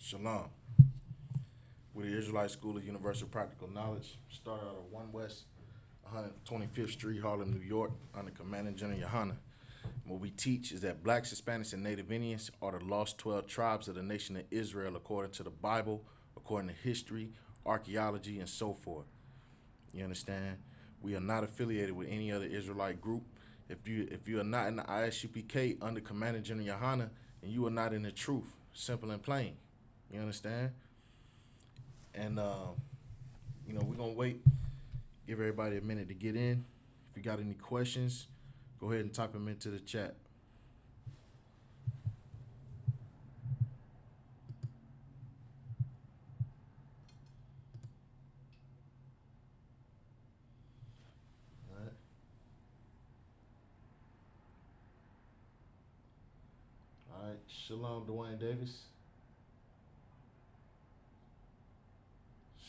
Shalom. We're the Israelite School of Universal Practical Knowledge. Started out of 1 West 125th Street, Harlem, New York, under Commanding General Yohana. What we teach is that blacks, Hispanics, and Native Indians are the lost 12 tribes of the nation of Israel according to the Bible, according to history, archaeology, and so forth. You understand? We are not affiliated with any other Israelite group. If you are not in the Isupk under Commanding General Yohana, then you are not in the truth. Simple and plain. You understand? And we're gonna wait, give everybody a minute to get in. If you got any questions, go ahead and type them into the chat. All right. All right. Shalom, Dwayne Davis.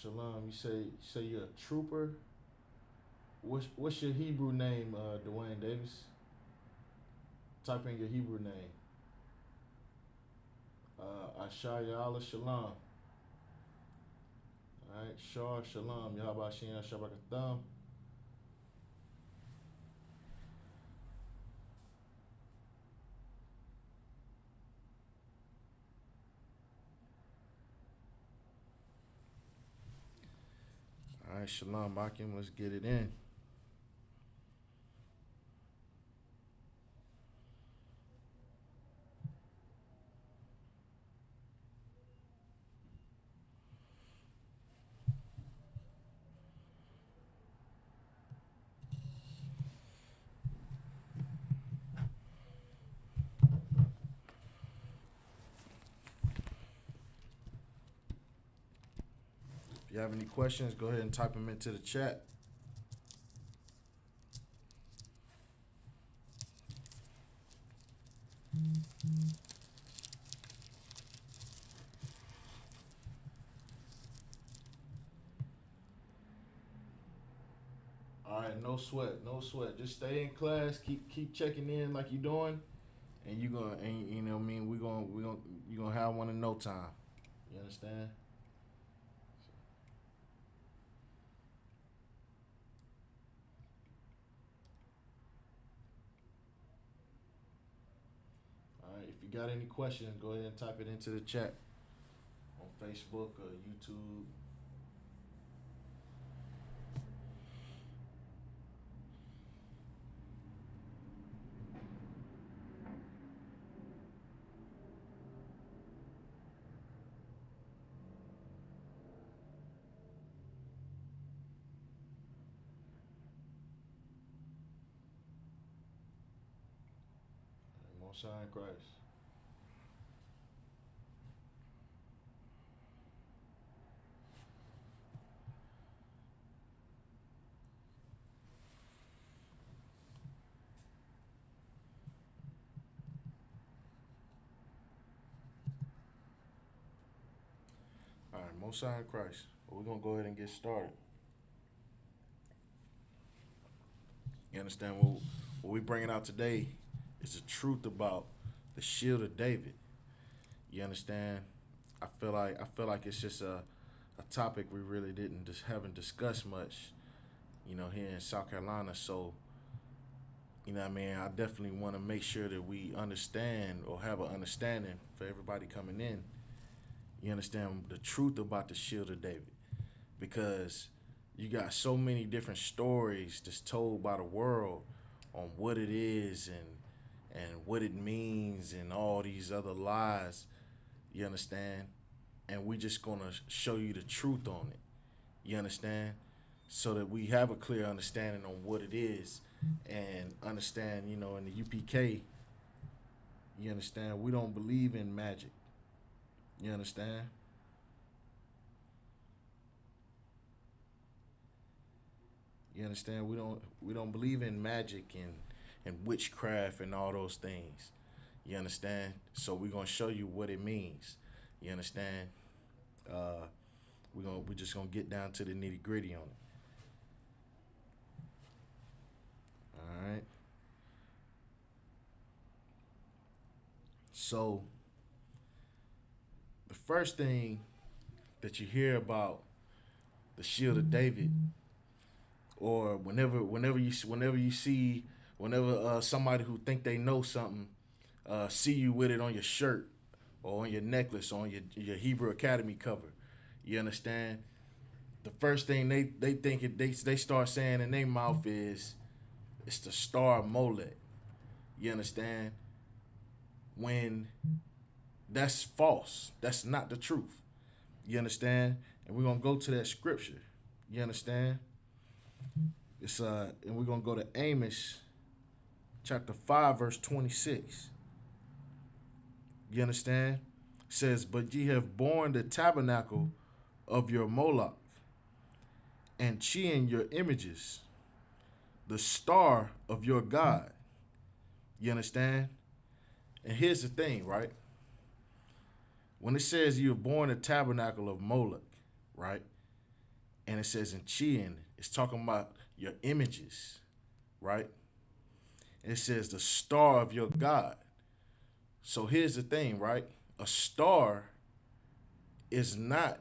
Shalom. You say you're a trooper. What's your Hebrew name, Dwayne Davis? Type in your Hebrew name. Ashaya Allah Shalom. Alright, Shah Shalom. Yahabashiyan Shabakatham. Alright, Shalom Akim, let's get it in. If you have any questions, go ahead and type them into the chat. All right, no sweat, no sweat. Just stay in class, keep checking in like you're doing, and you gonna, and you know what I mean. You gonna have one in no time. You understand? All right, if you got any questions, go ahead and type it into the chat on Facebook or YouTube. Most High in Christ. All right, Most High in Christ. Well, we're gonna go ahead and get started. You understand what we bringing out today is the truth about the shield of David. You understand? I feel like it's just a topic we really haven't discussed much, here in South Carolina. So, I mean, I definitely want to make sure that we understand or have an understanding for everybody coming in. You understand the truth about the shield of David, because you got so many different stories that's told by the world on what it is and what it means and all these other lies. You understand? And we just gonna show you the truth on it. You understand? So that we have a clear understanding on what it is and understand, in the UPK, you understand, we don't believe in magic. You understand? You understand? We don't believe in magic and witchcraft and all those things. You understand? So we're gonna show you what it means. You understand? We're just gonna get down to the nitty gritty on it. All right. So first thing that you hear about the Shield of David, or whenever somebody who think they know something see you with it on your shirt or on your necklace or on your Hebrew Academy cover, you understand? The first thing they think they start saying in their mouth is it's the Star of Molech. You understand? When that's false. That's not the truth. You understand? And we're gonna go to that scripture. You understand? It's and we're gonna go to Amos chapter 5, verse 26. You understand? It says, but ye have borne the tabernacle of your Moloch, and Chian your images, the star of your God. You understand? And here's the thing, right? When it says you have borne the tabernacle of Moloch, right? And it says in Chian, it's talking about your images, right? And it says the star of your God. So here's the thing, right? A star is not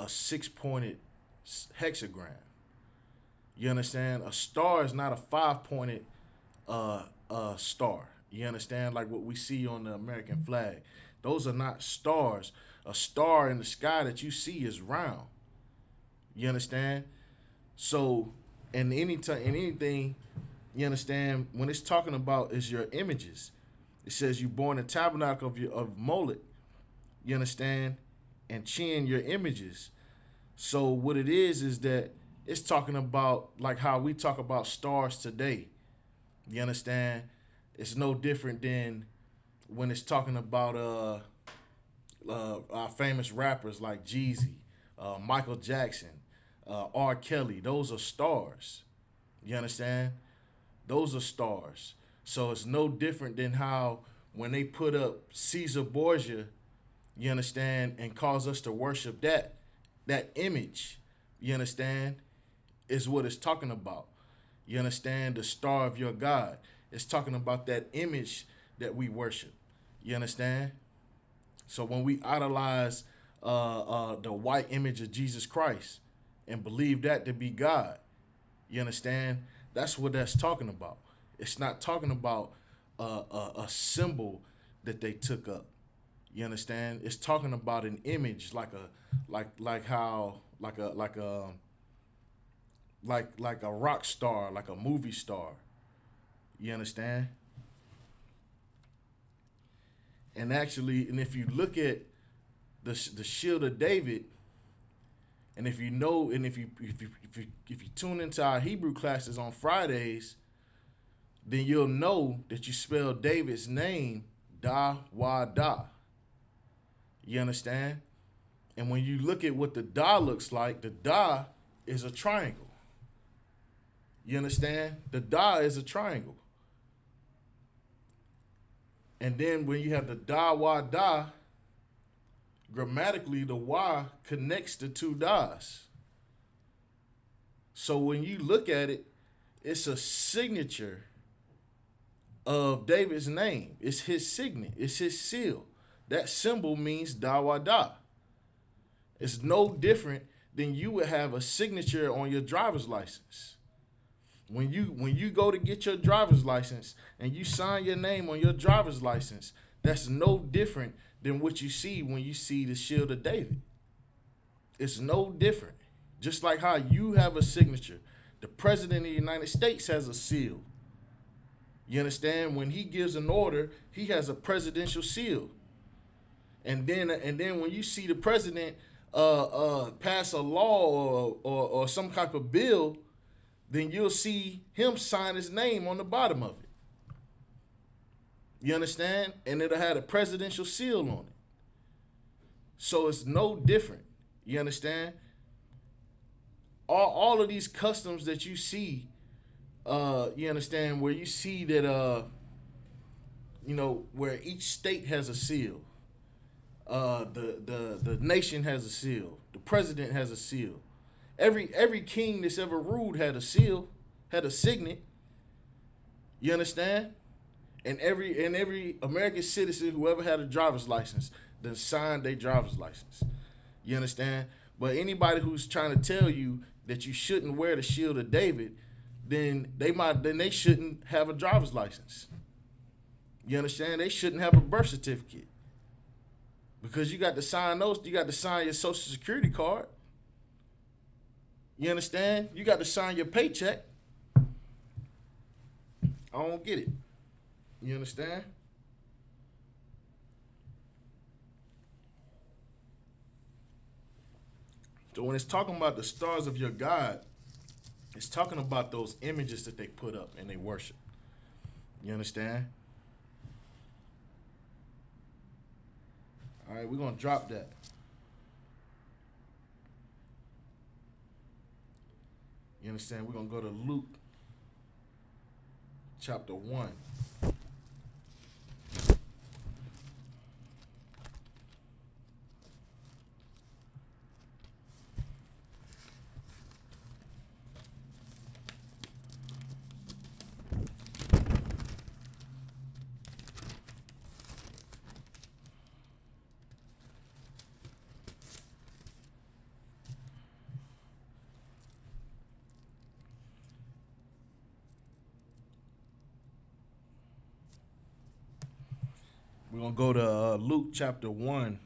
a 6-pointed hexagram. You understand? A star is not a 5-pointed star. You understand? Like what we see on the American flag. Those are not stars. A star in the sky that you see is round. You understand? So, in anything, you understand, when it's talking about is your images, it says you born a tabernacle of Moloch. You understand? And Chin your images. So what it is that it's talking about like how we talk about stars today. You understand? It's no different than when it's talking about our famous rappers like Jeezy, Michael Jackson, R. Kelly. Those are stars. You understand? Those are stars. So it's no different than how when they put up Caesar Borgia, you understand, and cause us to worship that image, you understand, is what it's talking about. You understand? The star of your God. It's talking about that image that we worship. You understand? So when we idolize the white image of Jesus Christ and believe that to be God, you understand? That's what that's talking about. It's not talking about a symbol that they took up. You understand? It's talking about an image, like a rock star, like a movie star. You understand? And actually, and if you look at the Shield of David, and if you know, and if you tune into our Hebrew classes on Fridays, then you'll know that you spell David's name Da-Wa-Da. You understand? And when you look at what the Da looks like, the Da is a triangle. You understand? The Da is a triangle. And then when you have the Da-Wa-Da, grammatically the Y connects the two Das. So when you look at it, it's a signature of David's name. It's his signet. It's his seal. That symbol means Da-Wa-Da. It's no different than you would have a signature on your driver's license. When you go to get your driver's license and you sign your name on your driver's license, that's no different than what you see when you see the Shield of David. It's no different. Just like how you have a signature. The President of the United States has a seal. You understand? When he gives an order, he has a presidential seal. And then when you see the president pass a law or some type of bill, then you'll see him sign his name on the bottom of it. You understand? And it'll have a presidential seal on it. So it's no different. You understand? All of these customs that you see, you understand, where you see that, where each state has a seal. The nation has a seal. The president has a seal. Every king that's ever ruled had a seal, had a signet. You understand? And every American citizen who ever had a driver's license, then signed their driver's license. You understand? But anybody who's trying to tell you that you shouldn't wear the shield of David, then they shouldn't have a driver's license. You understand? They shouldn't have a birth certificate. Because you got to sign those, you got to sign your social security card. You understand? You got to sign your paycheck. I don't get it. You understand? So when it's talking about the stars of your God, it's talking about those images that they put up and they worship. You understand? All right, we're going to drop that. You understand? We're going to go to Luke chapter 1. We're going to go to Luke chapter 1,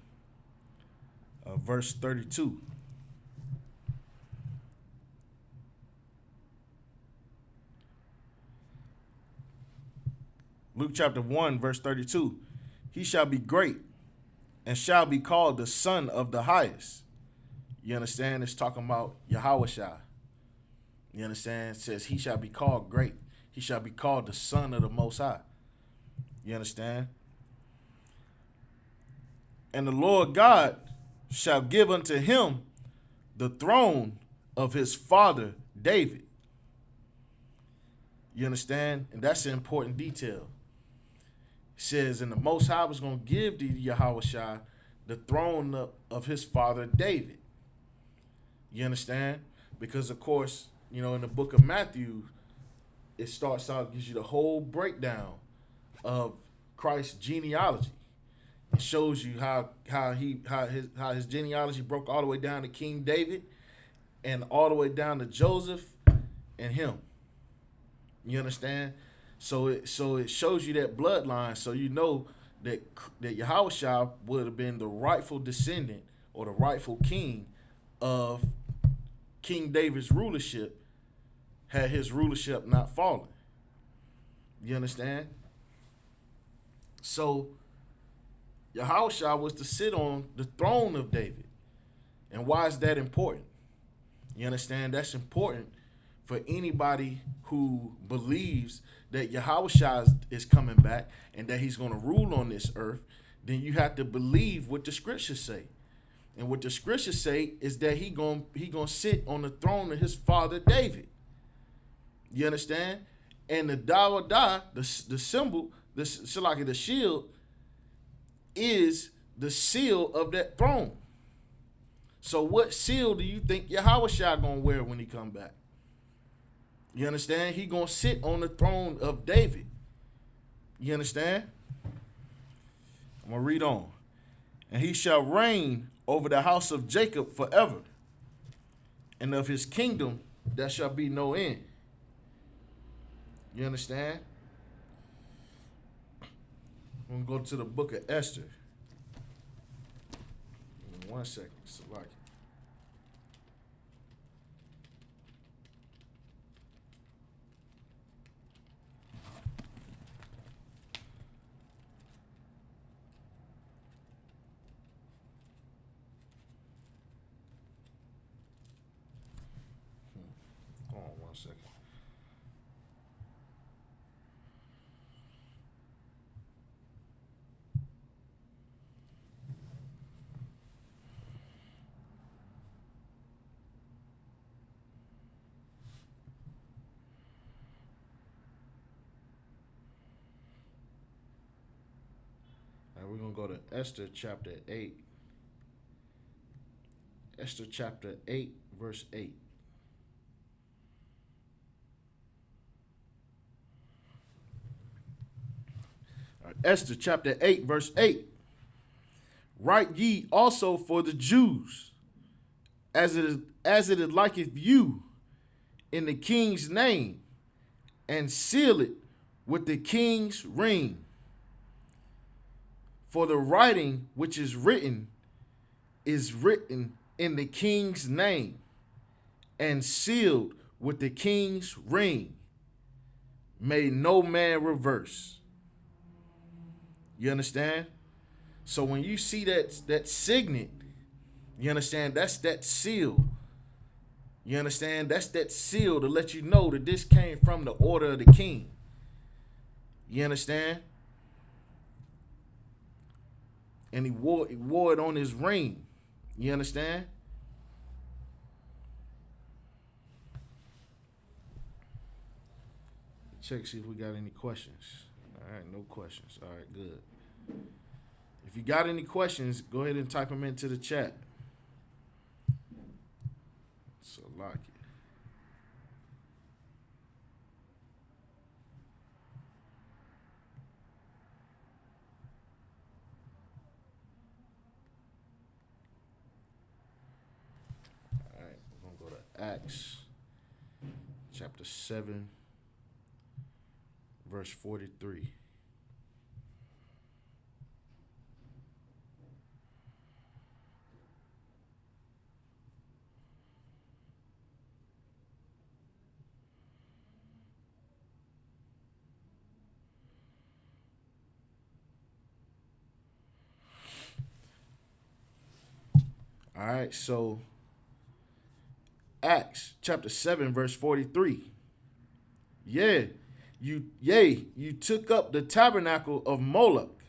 verse 32. Luke chapter 1, verse 32. He shall be great and shall be called the Son of the Highest. You understand? It's talking about Yahushua. You understand? It says he shall be called great. He shall be called the Son of the Most High. You understand? And the Lord God shall give unto him the throne of his father David. You understand? And that's an important detail. It says, and the Most High was going to give to Yahushua the throne of his father David. You understand? Because, of course, you know, in the book of Matthew, it starts out, gives you the whole breakdown of Christ's genealogy. It shows you how his genealogy broke all the way down to King David and all the way down to Joseph and him. You understand? So it shows you that bloodline, so you know that Yahushua would have been the rightful descendant or the rightful king of King David's rulership had his rulership not fallen. You understand? So Yahushua was to sit on the throne of David. And why is that important? You understand? That's important for anybody who believes that Yahushua is coming back and that he's going to rule on this earth. Then you have to believe what the scriptures say. And what the scriptures say is that he gonna sit on the throne of his father David. You understand? And the Dawadah, the symbol, the Shalaki, the shield, is the seal of that throne. So what seal do you think Yahushua gonna wear when he come back? You understand? He gonna sit on the throne of David. You understand? I'm gonna read on. And he shall reign over the house of Jacob forever, and of his kingdom there shall be no end. You understand? I'm going to go to the book of Esther. In 1 second. Salaki. Hold on 1 second. We're going to go to Esther chapter 8. Esther chapter 8, verse 8. All right, Esther chapter 8, verse 8. Write ye also for the Jews, as it is liketh you, in the king's name, and seal it with the king's ring. For the writing which is written in the king's name, and sealed with the king's ring. May no man reverse. You understand? So when you see that signet, you understand, that's that seal. You understand? That's that seal to let you know that this came from the order of the king. You understand? And he wore it on his ring. You understand? Check, see if we got any questions. All right, no questions. All right, good. If you got any questions, go ahead and type them into the chat. So like it. All right, we're gonna go to Acts chapter 7, verse 43. All right, so Acts chapter 7, verse 43. You took up the tabernacle of Moloch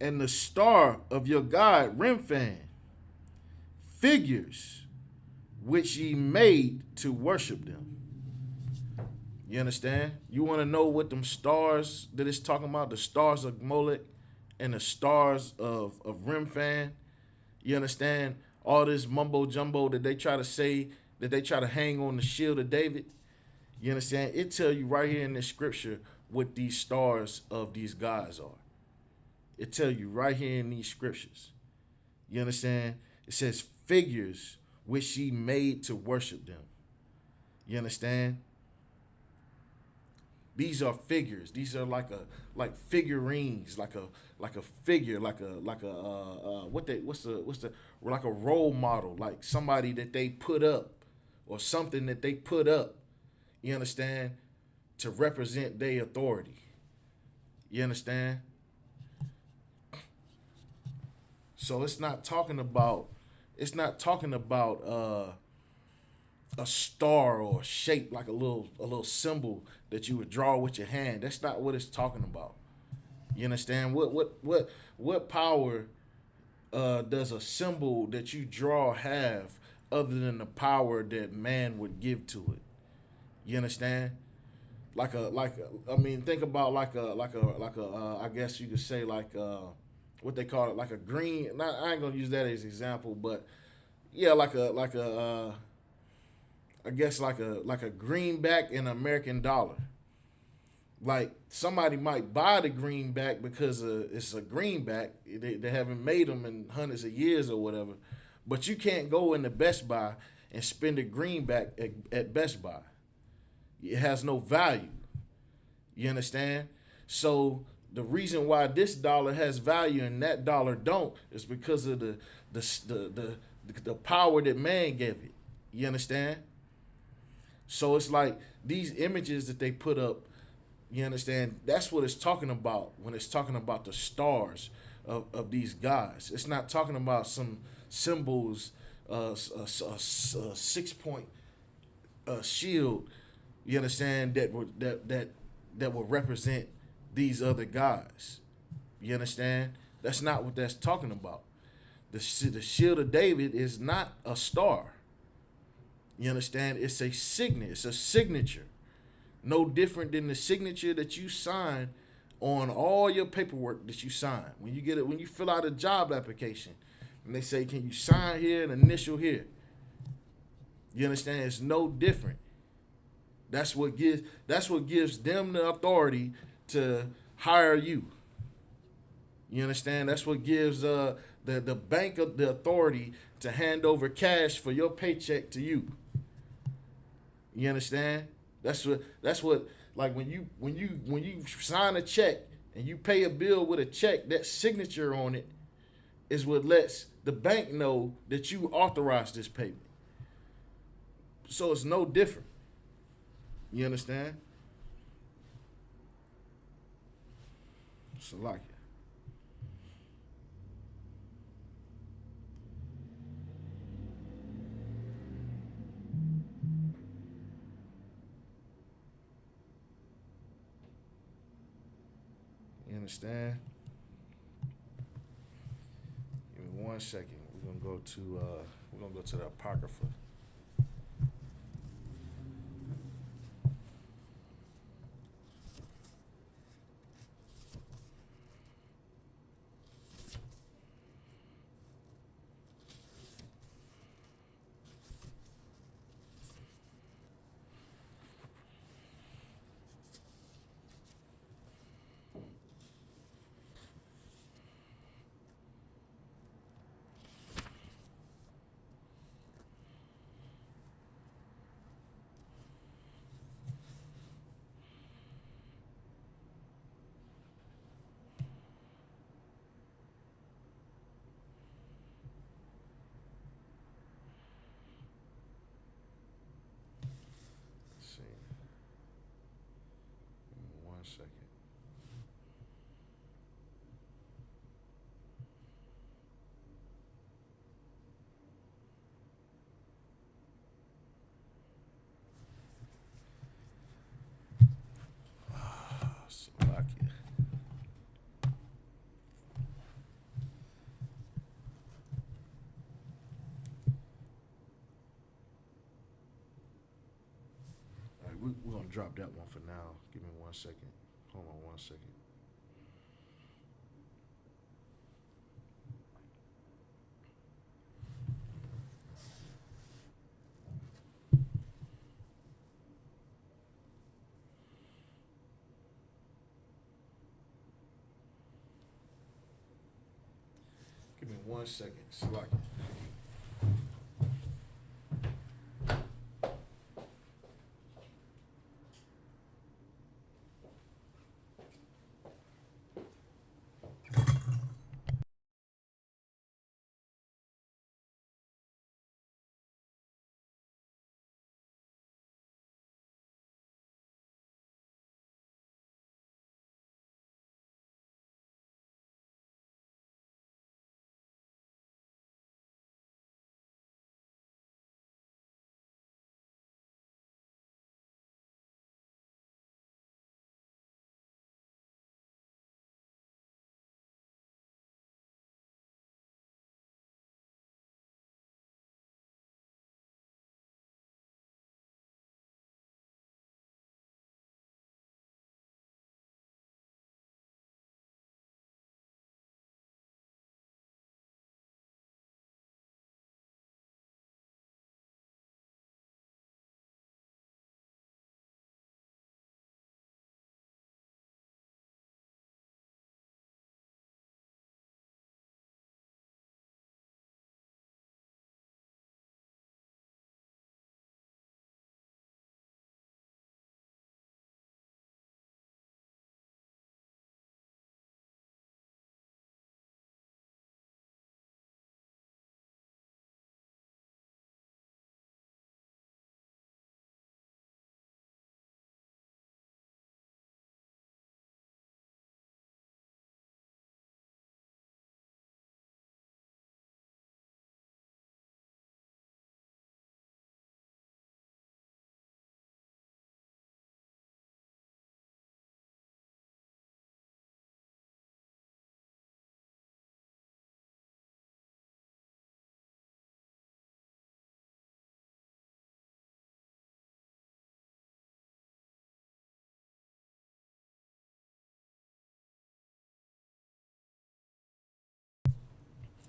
and the star of your god Remphan, figures which ye made to worship them. You understand? You want to know what them stars that it's talking about? The stars of Moloch and the stars of Remphan. You understand? All this mumbo jumbo that they try to say, that they try to hang on the shield of David. You understand? It tell you right here in this scripture what these stars of these gods are. It tell you right here in these scriptures. You understand? It says figures which she made to worship them. You understand? These are figures. These are like figurines, like a figure, like a role model, like somebody that they put up or something that they put up. You understand? To represent their authority. You understand? So it's not talking about a star or a shape like a little symbol that you would draw with your hand. That's not what it's talking about. You understand? What power does a symbol that you draw have other than the power that man would give to it? You understand? Think about I guess you could say what they call it, like a green. I ain't gonna use that as an example, but yeah, I guess like a greenback in an American dollar. Like somebody might buy the greenback because it's a greenback. They haven't made them in hundreds of years or whatever. But you can't go into Best Buy and spend a greenback at Best Buy. It has no value. You understand? So the reason why this dollar has value and that dollar don't is because of the power that man gave it. You understand? So it's like these images that they put up, you understand, that's what it's talking about when it's talking about the stars of these guys. It's not talking about some symbols, a 6-point shield, you understand, that will represent these other guys. You understand? That's not what that's talking about. The shield of David is not a star. You understand? It's a signet. It's a signature. No different than the signature that you sign on all your paperwork that you sign. When you fill out a job application, and they say, "Can you sign here and initial here?" You understand? It's no different. That's what gives them the authority to hire you. You understand? That's what gives the bank of the authority to hand over cash for your paycheck to you. You understand? That's what like when you sign a check and you pay a bill with a check, that signature on it is what lets the bank know that you authorized this payment. So it's no different. You understand? So like it. You understand? Give me 1 second. We're gonna go to the apocrypha. Let's see. Give me 1 second. So like it. All right, we're gonna drop that one for now. Give me 1 second. Hold on 1 second. Give me 1 second. So like it.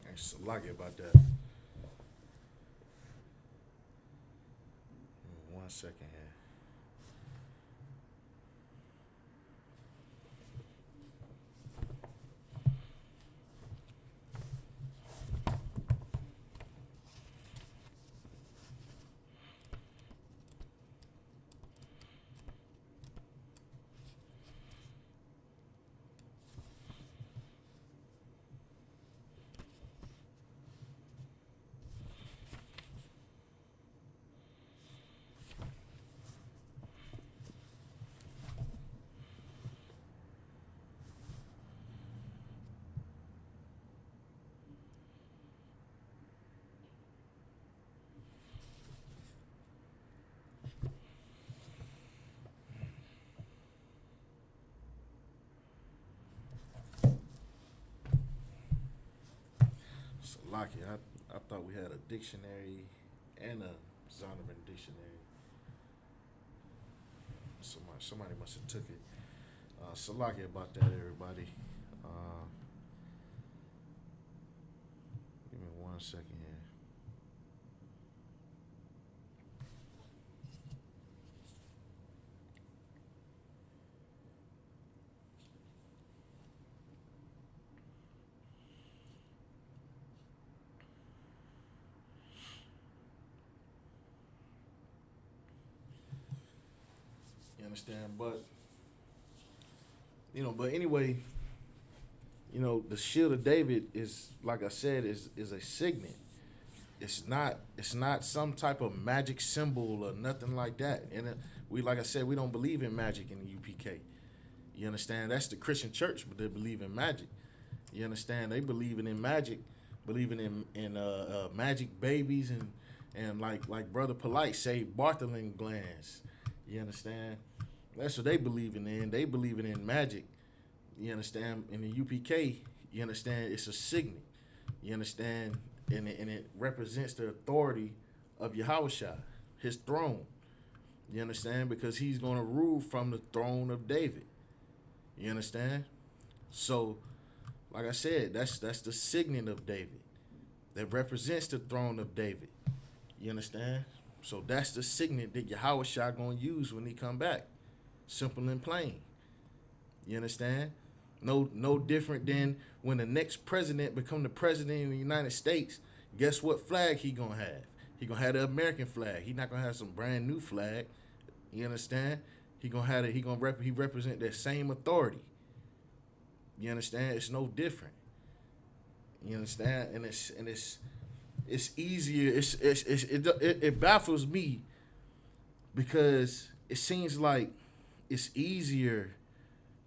Ain't so lucky about that. Give me 1 second here. Salaki. I thought we had a dictionary and a Zondervan dictionary. Somebody must have took it. Salaki about that, everybody. Uh, Give me 1 second here. You understand? But anyway, the shield of David is, like I said, is a signet. It's not some type of magic symbol or nothing like that. And we, like I said, we don't believe in magic in the UPK. You understand? That's the Christian church, but they believe in magic. You understand? They believing in magic, believing in magic babies and like Brother Polite say, Bartholing glands. You understand? That's what they believing in. They believing in magic. You understand? In the UPK, you understand, it's a signet. You understand? And it represents the authority of Yahushua, his throne. You understand? Because he's going to rule from the throne of David. You understand? So, like I said, that's the signet of David that represents the throne of David. You understand? So that's the signet that Yahushua going to use when he come back. Simple and plain. You understand? No different than when the next president become the president of the United States. Guess what flag he gonna have? He gonna have the American flag. He not gonna have some brand new flag. You understand? He gonna have it. He represent that same authority. You understand? It's no different. You understand? And it's easier. It baffles me because it seems like it's easier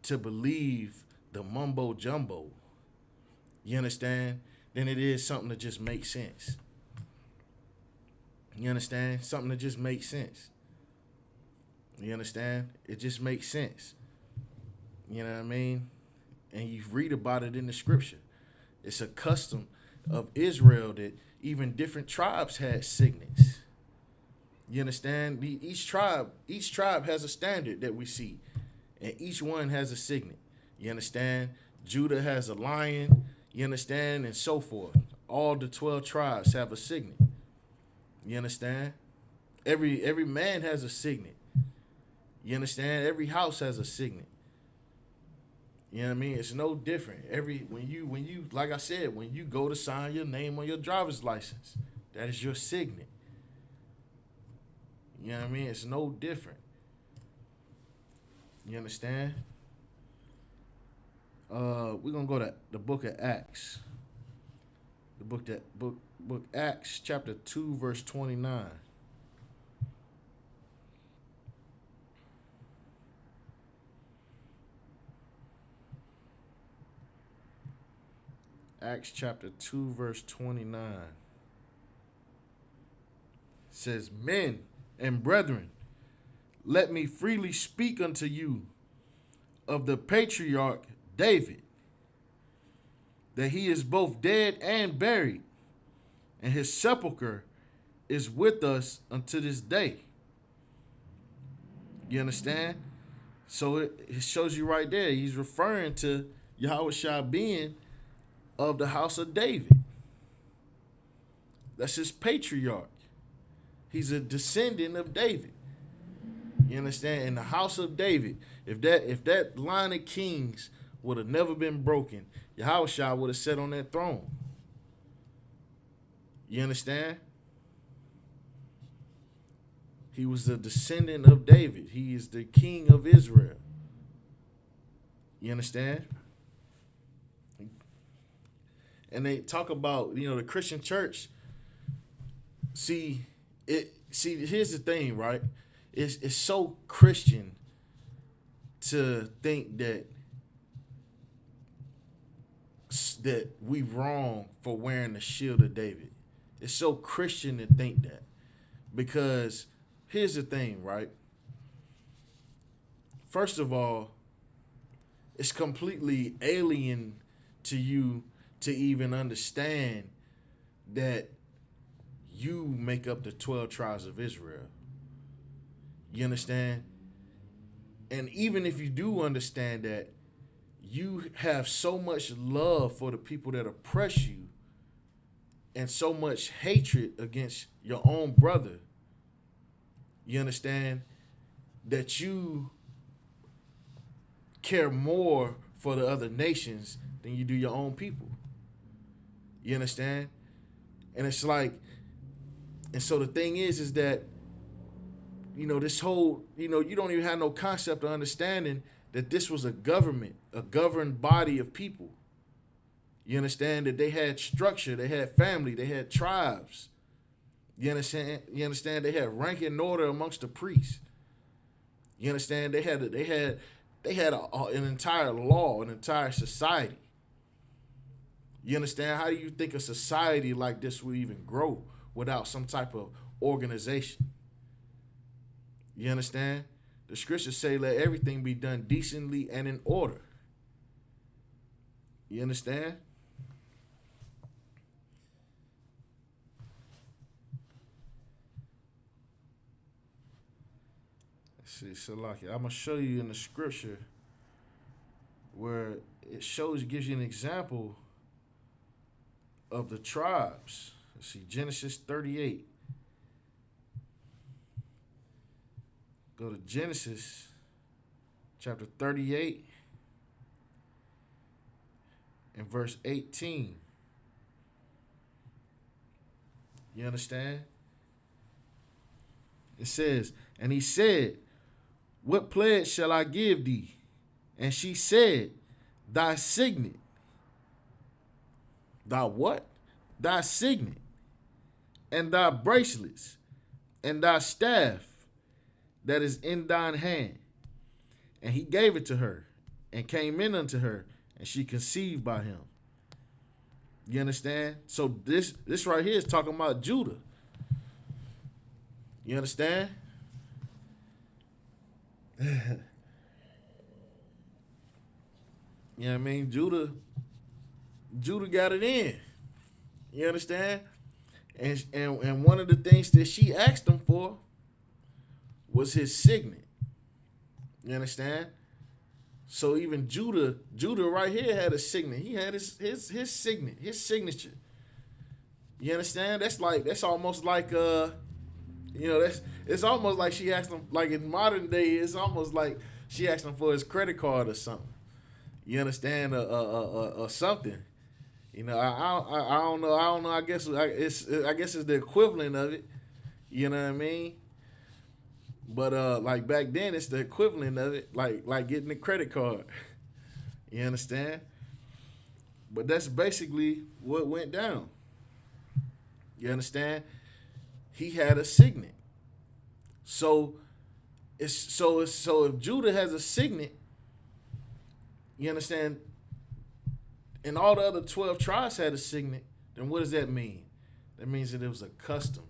to believe the mumbo jumbo, you understand, than it is something that just makes sense. You understand? Something that just makes sense. You understand? It just makes sense. You know what I mean? And you read about it in the scripture. It's a custom of Israel that even different tribes had signets. You understand? Each tribe has a standard that we see, and each one has a signet. You understand? Judah has a lion, you understand, and so forth. All the 12 tribes have a signet. You understand? Every man has a signet. You understand? Every house has a signet. You know what I mean? It's no different. When you like I said, when you go to sign your name on your driver's license, that is your signet. You know what I mean? It's no different. You understand? We're gonna go to the book of Acts. The book Acts chapter 2 verse 29. Acts chapter 2 verse 29 says, "Men and brethren, let me freely speak unto you of the patriarch David, that he is both dead and buried, and his sepulcher is with us unto this day." You understand? So it shows you right there. He's referring to Yahushua being of the house of David. That's his patriarch. He's a descendant of David. You understand? In the house of David, if that line of kings would have never been broken, Yahushua would have sat on that throne. You understand? He was a descendant of David. He is the king of Israel. You understand? And they talk about, the Christian church. See, here's the thing, right? It's so Christian to think that we wrong for wearing the shield of David. It's so Christian to think that. Because here's the thing, right? First of all, it's completely alien to you to even understand that you make up the 12 tribes of Israel. You understand? And even if you do understand that, you have so much love for the people that oppress you and so much hatred against your own brother. You understand? That you care more for the other nations than you do your own people. You understand? And it's like, and so the thing is that, this whole, you don't even have no concept of understanding that this was a government, a governed body of people. You understand that they had structure, they had family, they had tribes. You understand? They had rank and order amongst the priests. You understand? They had an entire law, an entire society. You understand? How do you think a society like this will even grow without some type of organization? You understand? The scriptures say, let everything be done decently and in order. You understand? Let's see, Salaki. I'm going to show you in the scripture where it gives you an example of the tribes. Let's see, Genesis 38. Go to Genesis chapter 38 and verse 18. You understand? It says, and he said, what pledge shall I give thee? And she said, thy signet. Thy what? Thy signet, and thy bracelets, and thy staff that is in thine hand. And he gave it to her, and came in unto her, and she conceived by him. You understand? So this right here is talking about Judah. You understand? You know what I mean? Judah got it in. You understand? And one of the things that she asked him for was his signet. You understand? So even Judah right here had a signet. He had his signet, his signature. You understand? That's almost like it's almost like she asked him, like in modern day, it's almost like she asked him for his credit card or something. You understand? Or something. I don't know. I guess it's the equivalent of it. You know what I mean? But like back then, it's the equivalent of it, like getting a credit card. You understand? But that's basically what went down. You understand? He had a signet. So if Judah has a signet, you understand, and all the other 12 tribes had a signet, then what does that mean? That means that it was a custom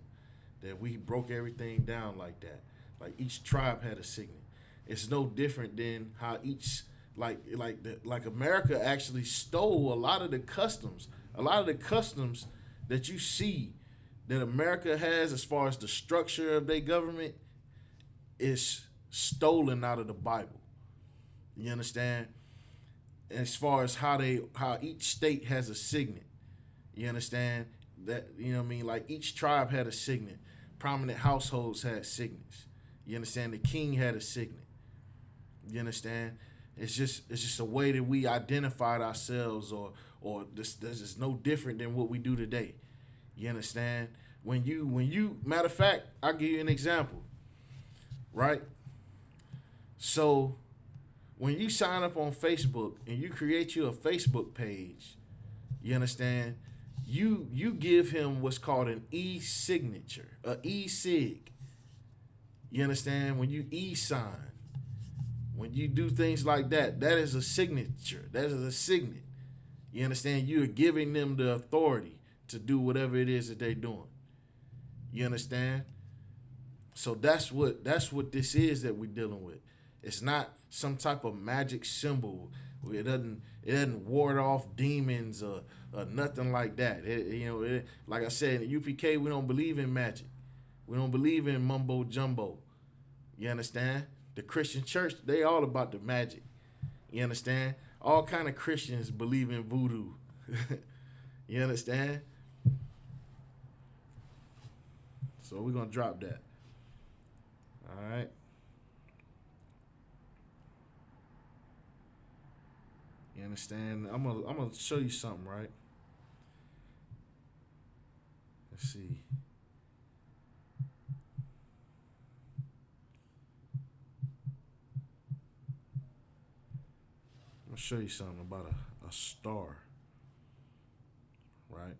that we broke everything down like that. Like each tribe had a signet. It's no different than how each like America actually stole a lot of the customs. A lot of the customs that you see that America has as far as the structure of their government is stolen out of the Bible. You understand? As far as how each state has a signet. You understand? That, you know what I mean? Like each tribe had a signet. Prominent households had signets. You understand? The king had a signet. You understand? It's just a way that we identified ourselves, or this is no different than what we do today. You understand? When you matter of fact, I'll give you an example. Right? So when you sign up on Facebook and you create you a Facebook page, you understand? You give him what's called an e-signature, a e-sig. You understand? When you e-sign, when you do things like that, that is a signature. That is a signet. You understand? You are giving them the authority to do whatever it is that they're doing. You understand? So that's what this is that we're dealing with. It's not some type of magic symbol. It doesn't ward off demons or nothing like that. Like I said, in UPK we don't believe in magic. We don't believe in mumbo jumbo. You understand? The Christian church, they all about the magic. You understand? All kind of Christians believe in voodoo. You understand? So we're gonna drop that. All right. You understand? I'm gonna show you something, right? Let's see. I'm gonna show you something about a star, right?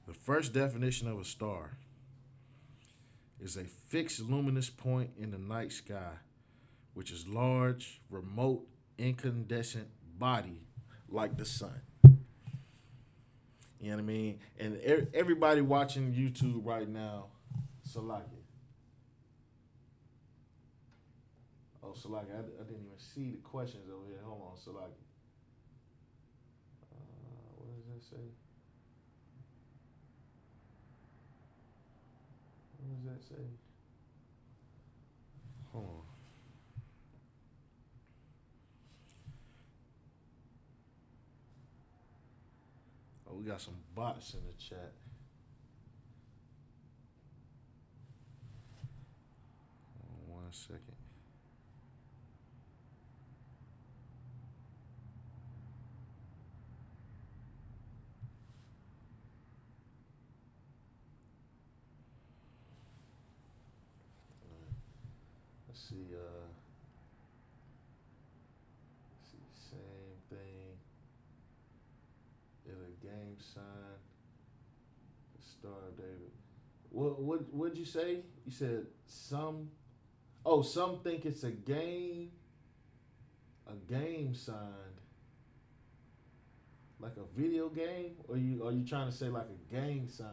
The first definition of a star is a fixed luminous point in the night sky, which is large, remote, incandescent body like the sun. You know what I mean? And everybody watching YouTube right now, Salaki. Oh, Salaki, I didn't even see the questions over here. Hold on, Salaki. What does that say? What does that say? Hold on. Oh, we got some bots in the chat. 1 second. Let's see. Let's see. Same thing. In a game sign. The Star of David. What'd you say? You said some. Oh, some think it's a game. A game sign. Like a video game, or are you trying to say like a gang sign?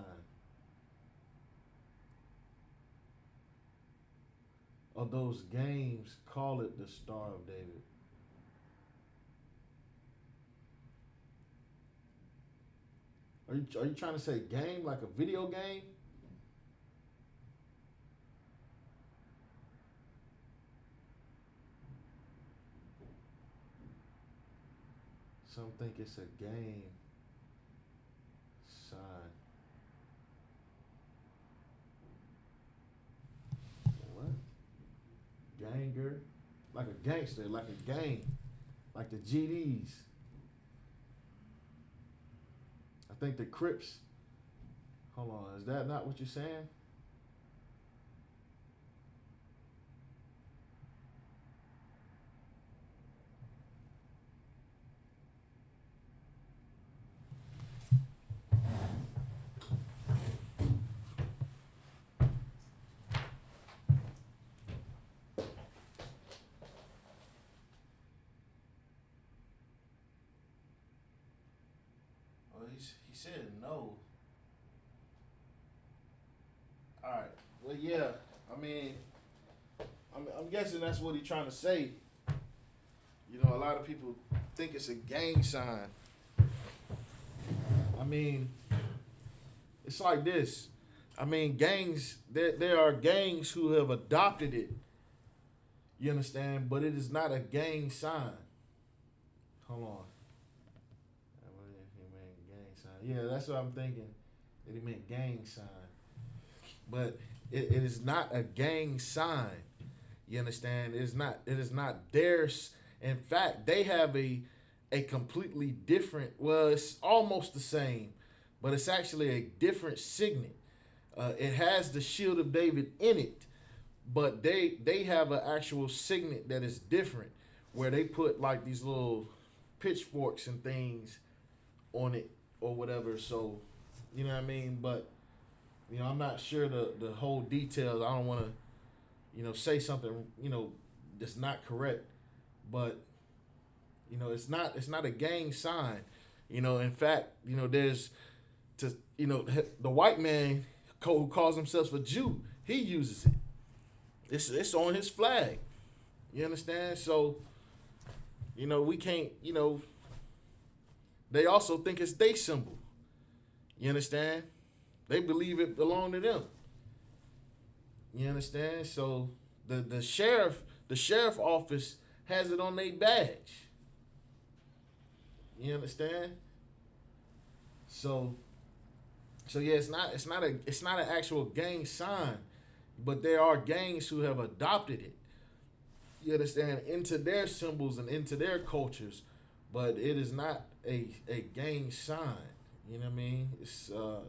Or those games call it the Star of David? Are you trying to say game like a video game? Some think it's a game sign. What? Ganger? Like a gangster, like a gang. Like the GDs. I think the Crips. Hold on, is that not what you're saying? Oh, he said no. All right. Well, yeah. I mean, I'm guessing that's what he's trying to say. You know, a lot of people think it's a gang sign. I mean, it's like this. I mean, gangs. There are gangs who have adopted it. You understand? But it is not a gang sign. Hold on. He meant gang sign. Yeah, that's what I'm thinking. That he meant gang sign. But it is not a gang sign. You understand? It is not. It is not theirs. In fact, they have a completely different. Well, it's almost the same, but it's actually a different signet. It has the shield of David in it, but they have an actual signet that is different, where they put like these little pitchforks and things on it or whatever. So, you know what I mean. But I'm not sure the whole details. I don't want to say something that's not correct. But it's not a gang sign. In fact, there's the white man who calls himself a Jew, he uses it. It's on his flag. You understand? So we can't. They also think it's their symbol. You understand? They believe it belonged to them. You understand? So the sheriff office has it on their badge. You understand? So yeah, it's not an actual gang sign, but there are gangs who have adopted it. You understand, into their symbols and into their cultures, but it is not a gang sign. You know what I mean? It's a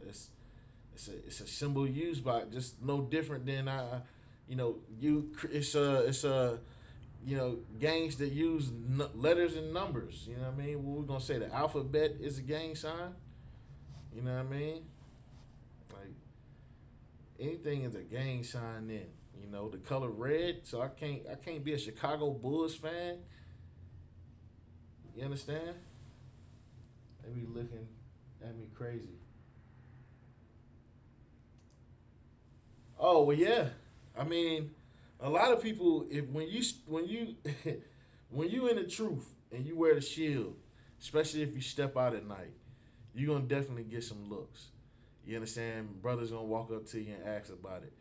symbol used by, just no different than it's a gangs that use letters and numbers. You know what I mean? What we're gonna say, the alphabet is a gang sign. You know what I mean? Like, anything is a gang sign then. The color red. So I can't be a Chicago Bulls fan. You understand? They be looking at me crazy. Oh well, yeah. I mean, a lot of people, if when you when you in the truth and you wear the shield, especially if you step out at night, you're gonna definitely get some looks. You understand? Brothers gonna walk up to you and ask about it.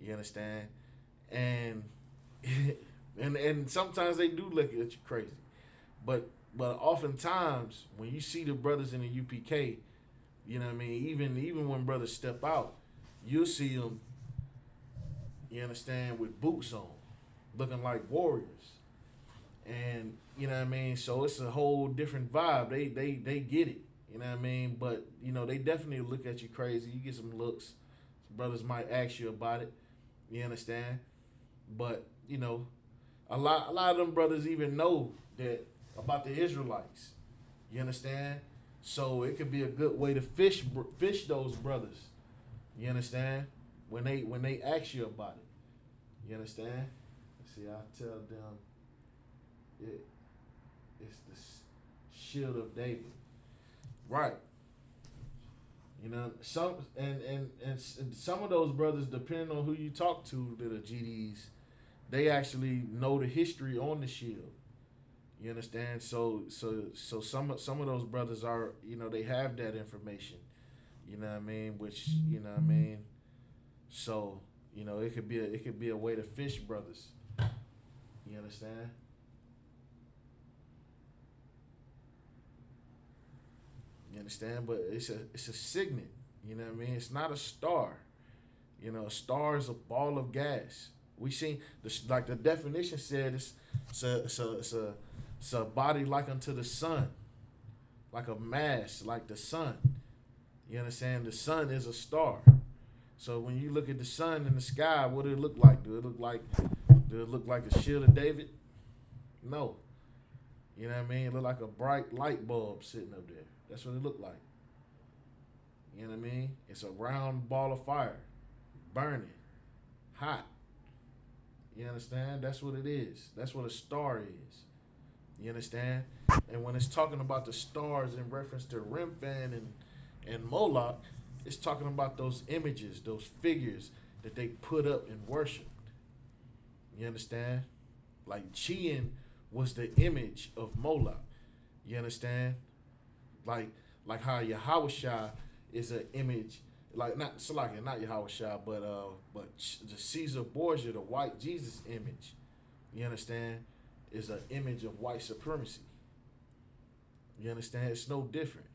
You understand? And and sometimes they do look at you crazy, but oftentimes when you see the brothers in the UPK, you know what I mean. Even when brothers step out, you'll see them. You understand, with boots on, looking like warriors, and you know what I mean. So it's a whole different vibe. They get it. You know what I mean. But they definitely look at you crazy. You get some looks. Some brothers might ask you about it. You understand. But a lot of them brothers even know that about the Israelites. You understand? So it could be a good way to fish those brothers. You understand? When they ask you about it. You understand? See, I tell them it's the shield of David. Right. And some of those brothers, depending on who you talk to, that are GDs, they actually know the history on the shield. You understand? So some of those brothers are, they have that information. You know what I mean? Which, you know what I mean? So, it could be a way to fish brothers. You understand? You understand? But it's a signet. You know what I mean? It's not a star. A star is a ball of gas. We seen like the definition said, it's a body like unto the sun, like a mass, like the sun. You understand? The sun is a star. So when you look at the sun in the sky, what do it look like? Do it look like the shield of David? No. You know what I mean? It look like a bright light bulb sitting up there. That's what it looked like. You know what I mean? It's a round ball of fire, burning, hot. You understand? That's what it is. That's what a star is. You understand? And when it's talking about the stars in reference to Remphan and Moloch, it's talking about those images, those figures that they put up and worshiped. You understand? Like Chian was the image of Moloch. You understand? Like how Yahushua is an image, like not Salakia, not Yahushua, but the Caesar Borgia, the white Jesus image. You understand? Is an image of white supremacy. You understand? It's no different.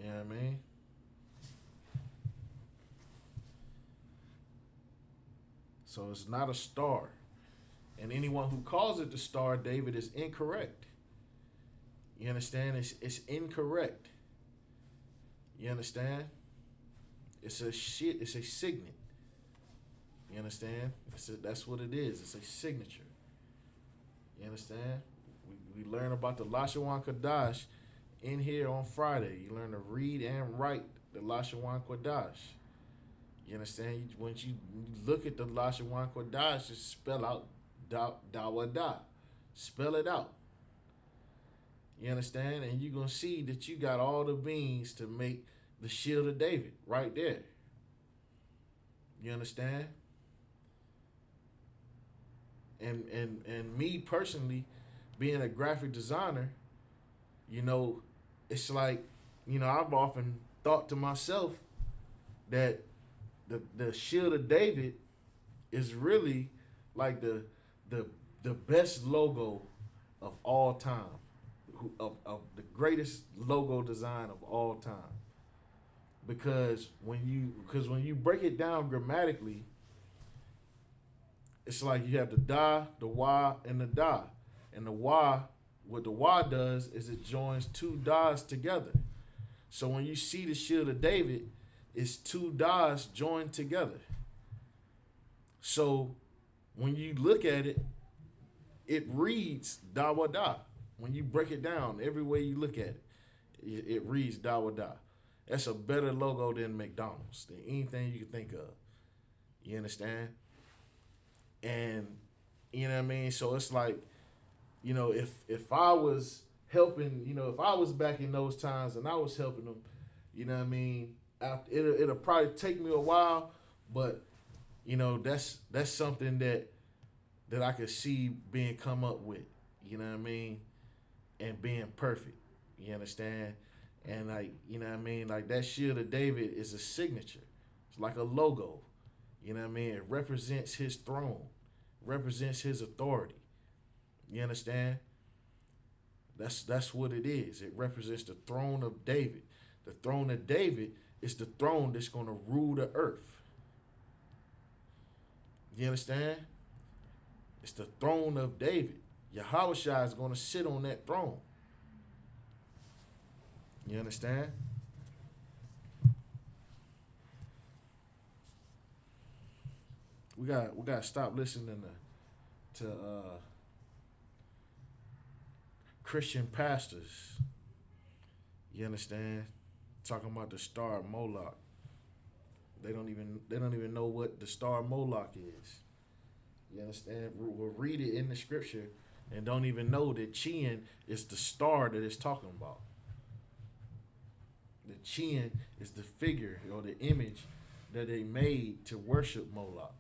You know what I mean? So it's not a star. And anyone who calls it the Star of David is incorrect. You understand? It's incorrect. You understand? It's a signet. You understand? That's what it is. It's a signature. You understand? We learn about the Lashawan Kodash in here on Friday. You learn to read and write the Lashawan Kodash. You understand? Once you look at the Lashawan Kodash, just spell out Dawada. Spell it out. You understand? And you're gonna see that you got all the means to make the shield of David right there. You understand? And me personally, being a graphic designer, you know, it's like, I've often thought to myself that the shield of David is really like the the best logo of all time, of the greatest logo design of all time. Because when you break it down grammatically, it's like you have the da, the wa, and the da. And the wa, what the wa does is it joins two das together. So when you see the shield of David, it's two das joined together. So when you look at it, it reads da wa da. When you break it down, every way you look at it, it reads da wa da. That's a better logo than McDonald's, than anything you can think of. You understand? And you know what I mean? So it's like, if I was helping, if I was back in those times and I was helping them, you know what I mean? It'll probably take me a while, but that's something that I could see being come up with. You know what I mean? And being perfect. You understand? And like, you know what I mean? Like that shield of David is a signature. It's like a logo. You know what I mean? It represents his throne, represents his authority. You understand? That's what it is. It represents the throne of David. The throne of David is the throne that's going to rule the earth. You understand? It's the throne of David. Yahweh Shai is going to sit on that throne. You understand? We got to stop listening to Christian pastors. You understand? Talking about the star of Moloch. They don't even know what the star of Moloch is. You understand? We'll read it in the scripture and don't even know that Chin is the star that it's talking about. The Chin is the figure or the image that they made to worship Moloch.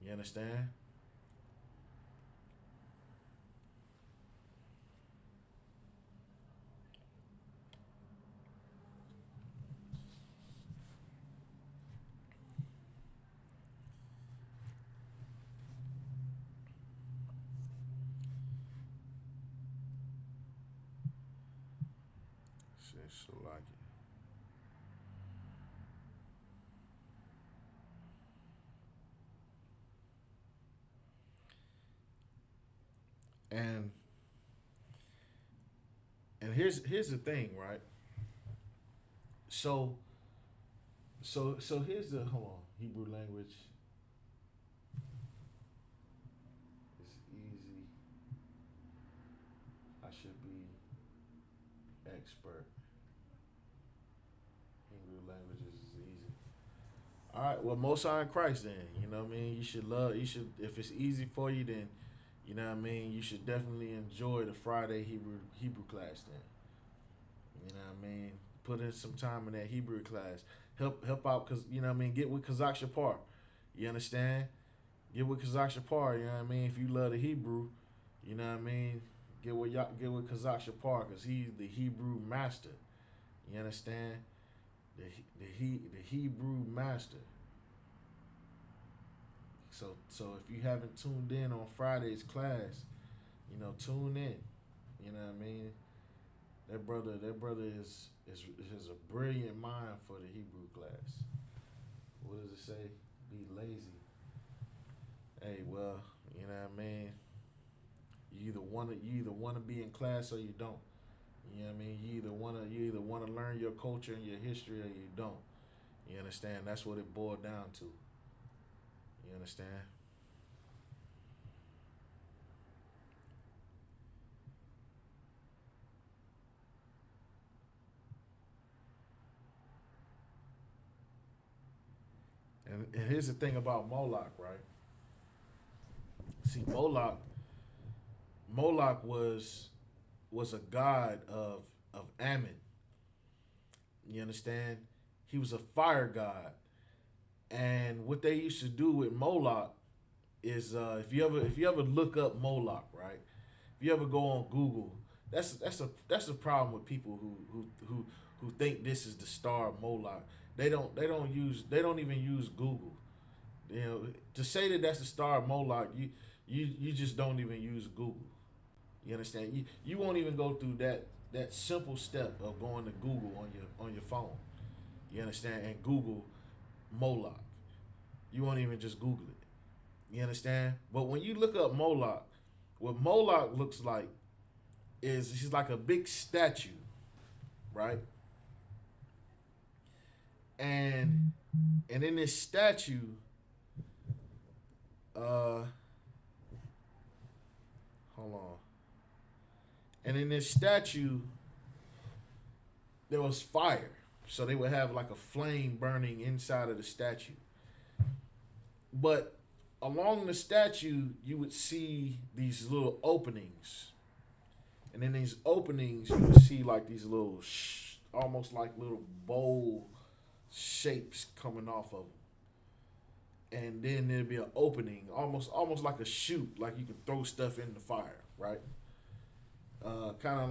You understand? So like it. And here's the thing, right? So here's the hold on. Hebrew language is easy. I should be expert. Hebrew languages is easy. All right, well, Most High in Christ, then. You know what I mean? If it's easy for you, then, you know what I mean? You should definitely enjoy the Friday Hebrew class, then. You know what I mean? Put in some time in that Hebrew class. Help out, because, you know what I mean? Get with Kazak Shapar. You understand? Get with Kazak Shapar, you know what I mean? If you love the Hebrew, you know what I mean? Get with Kazak Shapar, because he's the Hebrew master. You understand? The Hebrew master. So if you haven't tuned in on Friday's class, tune in. You know what I mean? That brother is a brilliant mind for the Hebrew class. What does it say? Be lazy. Hey, well, you know what I mean? You either wanna be in class or you don't. You know what I mean? You either wanna learn your culture and your history or you don't. You understand? That's what it boiled down to. You understand? And here's the thing about Moloch, right? See, Moloch was was a god of Ammon. You understand? He was a fire god. And what they used to do with Moloch is if you ever look up Moloch, right? If you ever go on Google, that's a problem with people who think this is the star of Moloch. They don't even use Google. You know, to say that that's the star of Moloch, you just don't even use Google. You understand? You won't even go through that simple step of going to Google on your phone. You understand? And Google Moloch. You won't even just Google it. You understand? But when you look up Moloch, what Moloch looks like is he's like a big statue, right? And in this statue, uh, hold on. And in this statue, there was fire. So they would have like a flame burning inside of the statue. But along the statue, you would see these little openings. And in these openings, you would see like these little, almost like little bowl shapes coming off of them. And then there'd be an opening, almost like a chute, like you can throw stuff in the fire, right? Kind of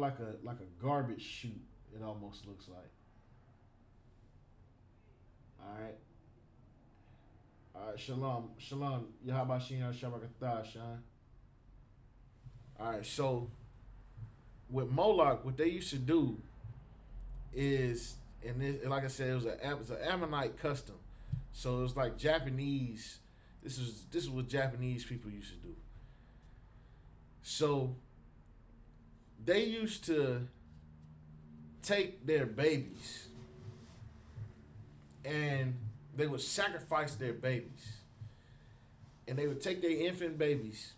like a garbage chute. It almost looks like. All right. All right, shalom, shalom. Yahabashin Shabakatah, Shan. All right, so with Moloch, what they used to do is, and this, like I said, it was an Ammonite custom. So it was like Japanese. This is what Japanese people used to do. So they used to take their babies and they would sacrifice their babies. And they would take their infant babies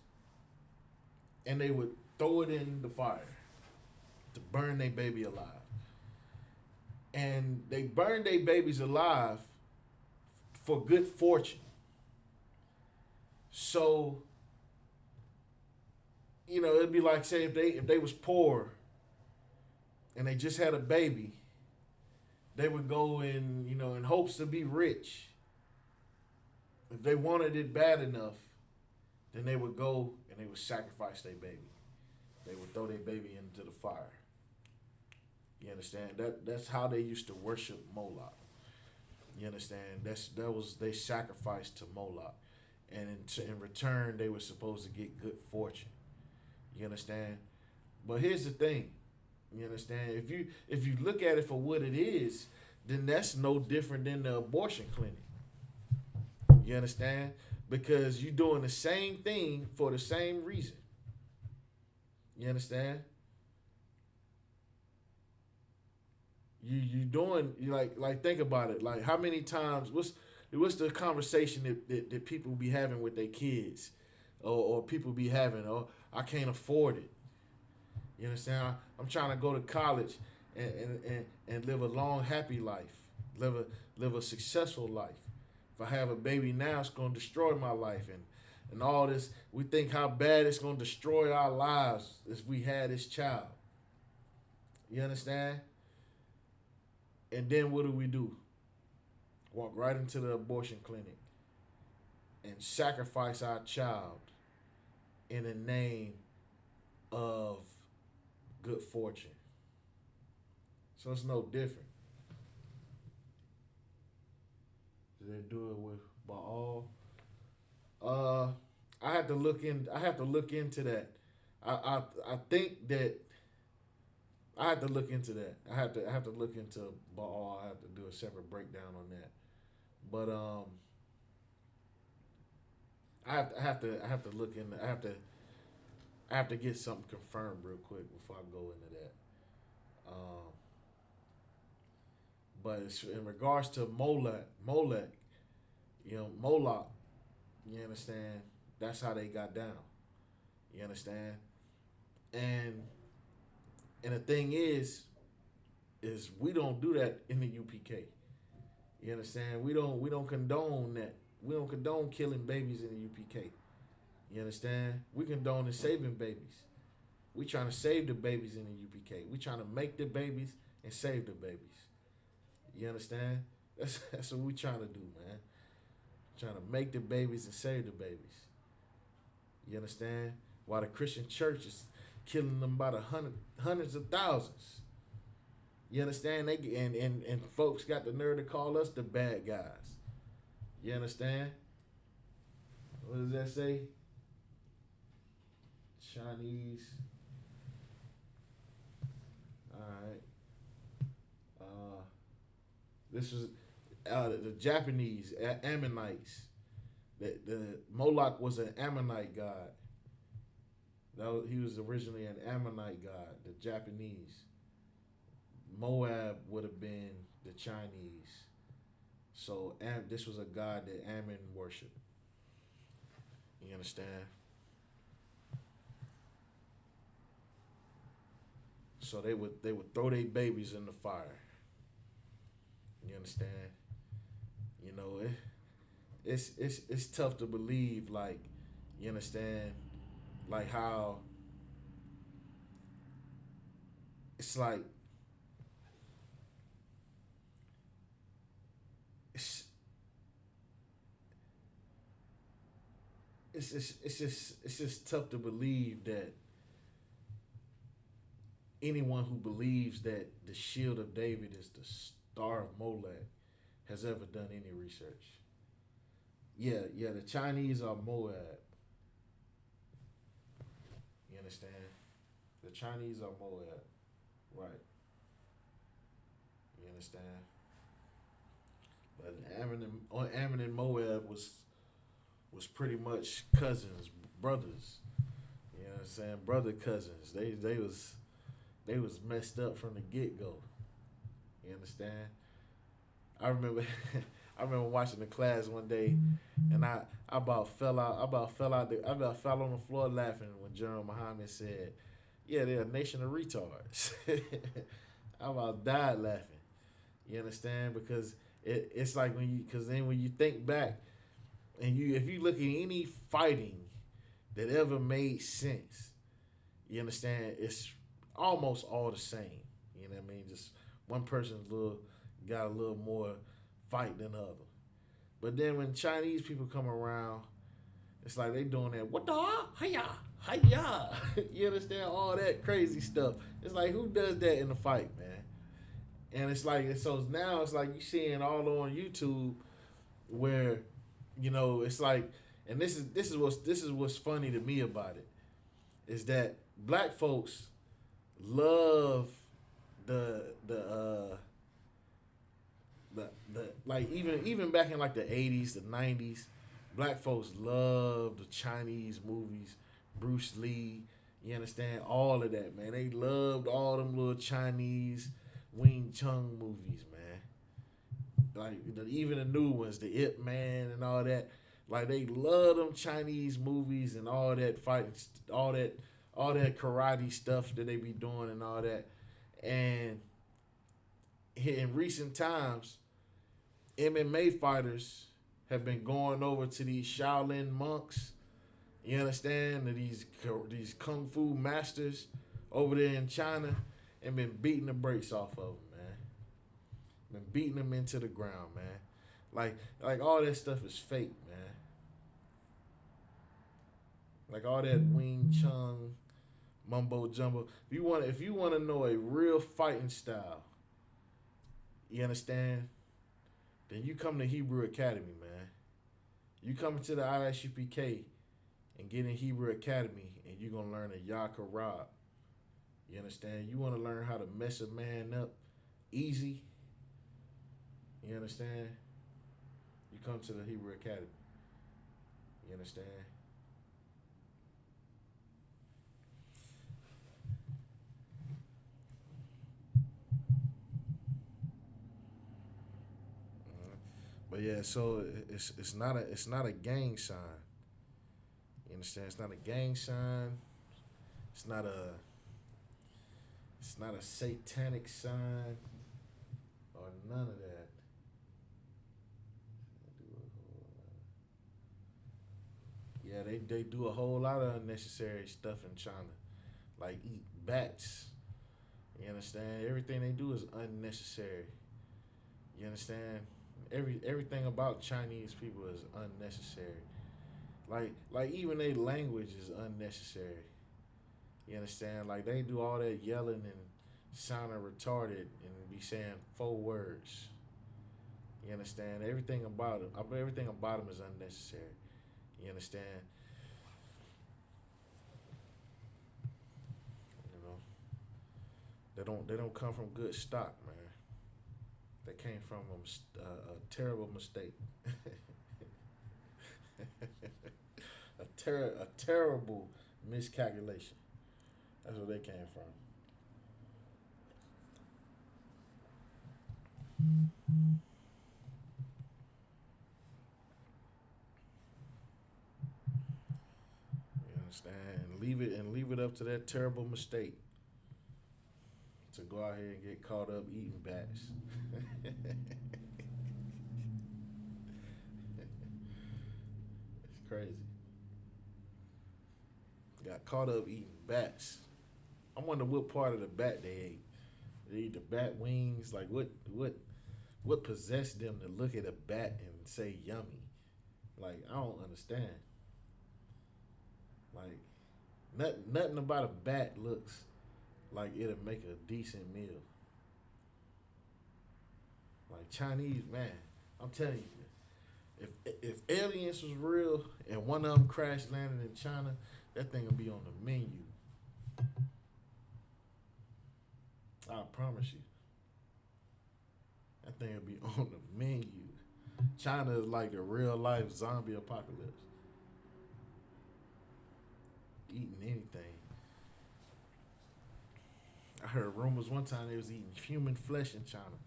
and they would throw it in the fire to burn their baby alive. And they burned their babies alive for good fortune. So, it'd be like, say, if they was poor and they just had a baby, they would go in hopes to be rich. If they wanted it bad enough, then they would go and they would sacrifice their baby. They would throw their baby into the fire. You understand? That's how they used to worship Moloch. You understand? That was they sacrificed to Moloch, and in return they were supposed to get good fortune. You understand? But here's the thing. You understand? If you look at it for what it is, then that's no different than the abortion clinic. You understand? Because you're doing the same thing for the same reason. You understand? You doing like think about it. Like how many times what's the conversation that people be having with their kids, or people be having? Oh, I can't afford it. You understand? I'm trying to go to college and live a long, happy life, live a successful life. If I have a baby now, it's going to destroy my life, and all this. We think how bad it's going to destroy our lives if we had this child. You understand? And then what do? Walk right into the abortion clinic and sacrifice our child in the name of good fortune. So it's no different. Do they do it with Baal? I have to look into that. I think that I have to look into that. I have to look into Baal. I have to do a separate breakdown on that. But I have to look into. I have to get something confirmed real quick before I go into that. Um, but it's, in regards to Molech, Moloch, you understand? That's how they got down. You understand? And the thing is we don't do that in the UPK. You understand? We don't condone that. We don't condone killing babies in the UPK. You understand? We condone saving babies. We trying to save the babies in the UPK. We trying to make the babies and save the babies. You understand? That's what we trying to do, man. Trying to make the babies and save the babies. You understand? While the Christian church is killing them by the hundreds of thousands. You understand? They and folks got the nerve to call us the bad guys. You understand? What does that say? Chinese. All right. This was the Japanese Ammonites. The Moloch was an Ammonite god. He was originally an Ammonite god. The Japanese. Moab would have been the Chinese. So this was a god that Ammon worshipped. You understand? So they would throw their babies in the fire. You understand? You know, it's tough to believe, like, you understand, like how it's like it's just tough to believe that anyone who believes that the shield of David is the star of Molech has ever done any research. Yeah, the Chinese are Moab. You understand? The Chinese are Moab. Right. You understand? But Ammon and Moab was pretty much cousins, brothers. You know what I'm saying? Brother cousins. They was messed up from the get go. You understand? I remember I remember watching the class one day, and I about fell out. I about fell on the floor laughing when General Muhammad said, "Yeah, they're a nation of retards." I about died laughing. You understand? Because it's like when you think back, and if you look at any fighting that ever made sense, you understand, it's almost all the same. You know what I mean? Just one person's got a little more fight than the other. But then when Chinese people come around, it's like they doing that, what the hiya, hiya. You understand? All that crazy stuff. It's like, who does that in a fight, man? And it's like, so now it's like you seeing all on YouTube where, you know, it's like, and this is what's funny to me about it, is that black folks love the like even back in like the 80s, the 90s, black folks loved the Chinese movies, Bruce Lee, you understand, all of that, man. They loved all them little Chinese Wing Chun movies, man. Like even the new ones, the Ip Man and all that. Like they love them Chinese movies and all that fighting, all that karate stuff that they be doing and all that. And in recent times, MMA fighters have been going over to these Shaolin monks. You understand? These kung fu masters over there in China, and been beating the brakes off of them, man. Been beating them into the ground, man. Like all that stuff is fake, man. Like all that Wing Chun mumbo jumbo. If you want to know a real fighting style, you understand? Then you come to Hebrew Academy, man. You come to the ISUPK and get in Hebrew Academy, and you're gonna learn a Yakarab. You understand? You want to learn how to mess a man up easy. You understand? You come to the Hebrew Academy. You understand? But yeah, so it's not a gang sign. You understand? It's not a gang sign. It's not a satanic sign or none of that. Yeah, they do a whole lot of unnecessary stuff in China. like eat bats. You understand? Everything they do is unnecessary. You understand? Everything about Chinese people is unnecessary. Like even their language is unnecessary. You understand? Like they do all that yelling and sounding retarded and be saying 4 words. You understand? Everything about them is unnecessary. You understand? You know, they don't come from good stock, man. They came from a terrible mistake, a terrible miscalculation. That's where they came from. You understand? And leave it up to that terrible mistake to go out here and get caught up eating bats. It's crazy. Got caught up eating bats. I wonder what part of the bat they ate. They eat the bat wings. Like what possessed them to look at a bat and say yummy? Like I don't understand. Like nothing about a bat looks like it'll make a decent meal. Like Chinese man, I'm telling you, if aliens was real and one of them crash landed in China, that thing will be on the menu. I promise you, that thing will be on the menu. China is like the real life zombie apocalypse. Eating anything. I heard rumors one time they was eating human flesh in China.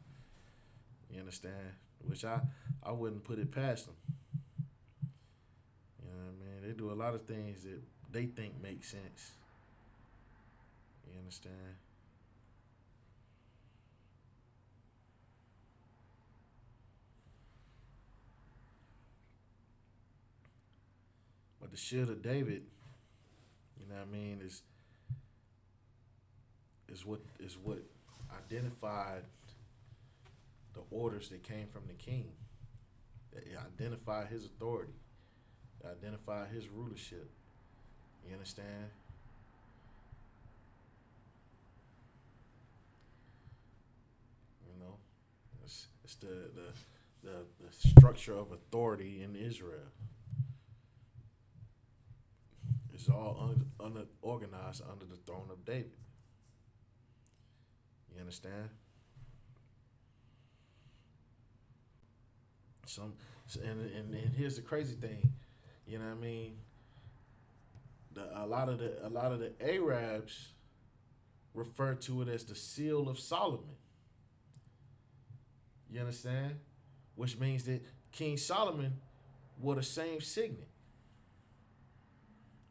You understand? Which I wouldn't put it past them. You know what I mean? They do a lot of things that they think make sense. You understand? But the shield of David, you know what I mean, is what identified the orders that came from the king. That identified his authority. That identified his rulership. You understand? You know, it's the structure of authority in Israel. It's all organized under the throne of David. You understand? Some and here's the crazy thing. You know what I mean? A lot of the Arabs refer to it as the seal of Solomon. You understand? Which means that King Solomon wore the same signet.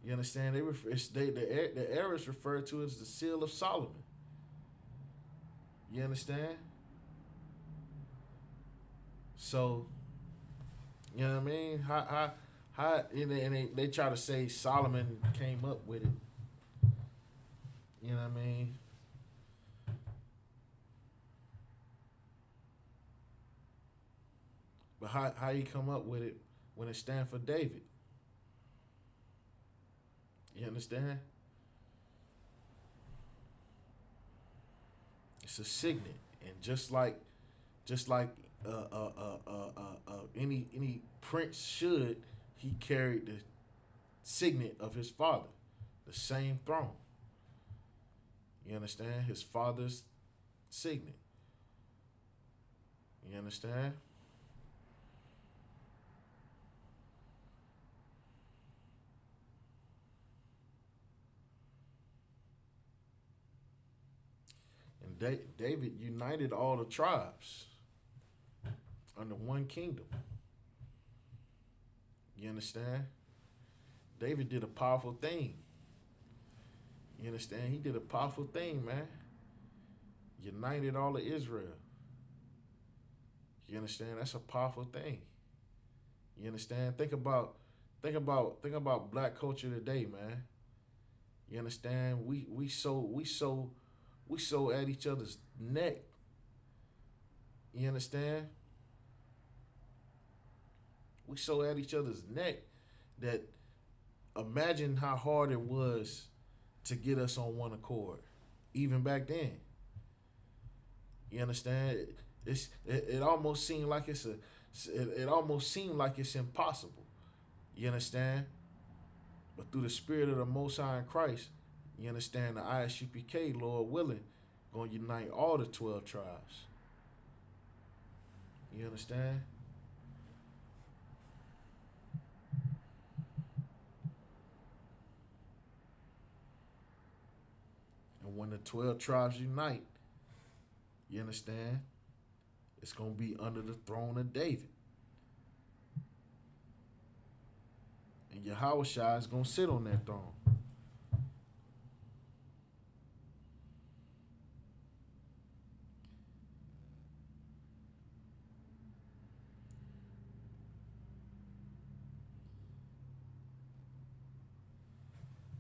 You understand? The Arabs refer to it as the seal of Solomon. You understand? So you know what I mean? How and they try to say Solomon came up with it. You know what I mean? But how he come up with it when it stand for David? You understand? It's a signet, and just like any prince should, he carried the signet of his father, the same throne. You understand? His father's signet. You understand? And David united all the tribes under one kingdom. You understand? David did a powerful thing. You understand? He did a powerful thing, man. United all of Israel. You understand? That's a powerful thing. You understand? Think about black culture today, man. You understand? We so at each other's neck. You understand? We so at each other's neck that imagine how hard it was to get us on one accord, even back then. You understand? It almost seemed like it almost seemed like it's impossible. You understand? But through the Spirit of the Most High in Christ, you understand the Isupk, Lord willing, gonna unite all the 12 tribes. You understand? And when the 12 tribes unite, you understand? It's gonna be under the throne of David. And Yahweh Shai is gonna sit on that throne.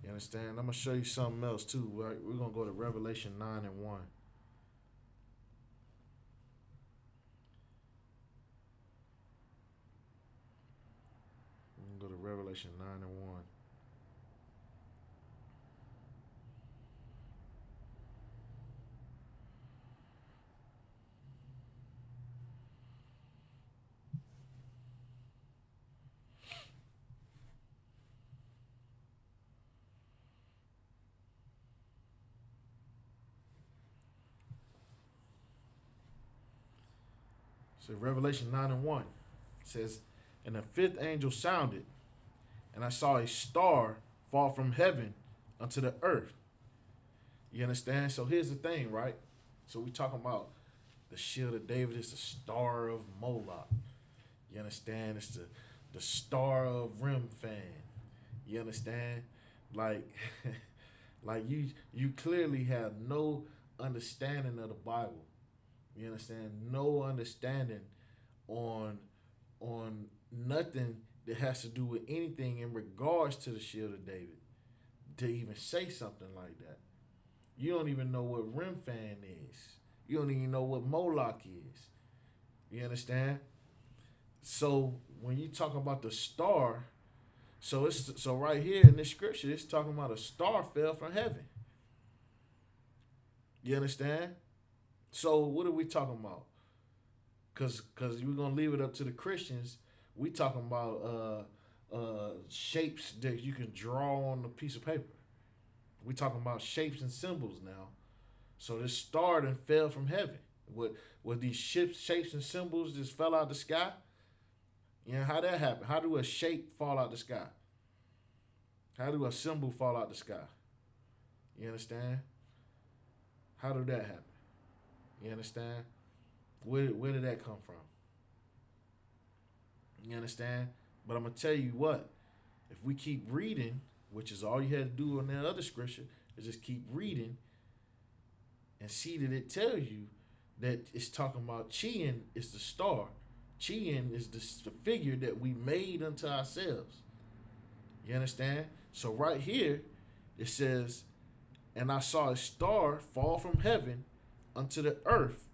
You understand? I'm gonna show you something else too. Right? We're gonna go to Revelation 9 and 1. We're gonna go to Revelation 9 and 1. So Revelation 9 and 1 says, and the fifth angel sounded, and I saw a star fall from heaven unto the earth. You understand? So here's the thing, right? So we talking about the shield of David is the star of Moloch. You understand? It's the star of Remphan. You understand? Like, like you clearly have no understanding of the Bible. You understand? No understanding on nothing that has to do with anything in regards to the shield of David to even say something like that. You don't even know what Remphan is. You don't even know what Moloch is. You understand? So when you talk about the star, so right here in this scripture, it's talking about a star fell from heaven. You understand? So what are we talking about? Cause we're gonna leave it up to the Christians. We talking about shapes that you can draw on a piece of paper. We talking about shapes and symbols now. So this star then fell from heaven. With these shapes and symbols just fell out the sky? You know, how that happen? How do a shape fall out the sky? How do a symbol fall out the sky? You understand? How did that happen? You understand? Where did that come from? You understand? But I'm going to tell you what. If we keep reading, which is all you had to do in that other scripture, is just keep reading and see that it tells you that it's talking about Chian is the star. Chian is the figure that we made unto ourselves. You understand? So right here, it says, and I saw a star fall from heaven unto the earth,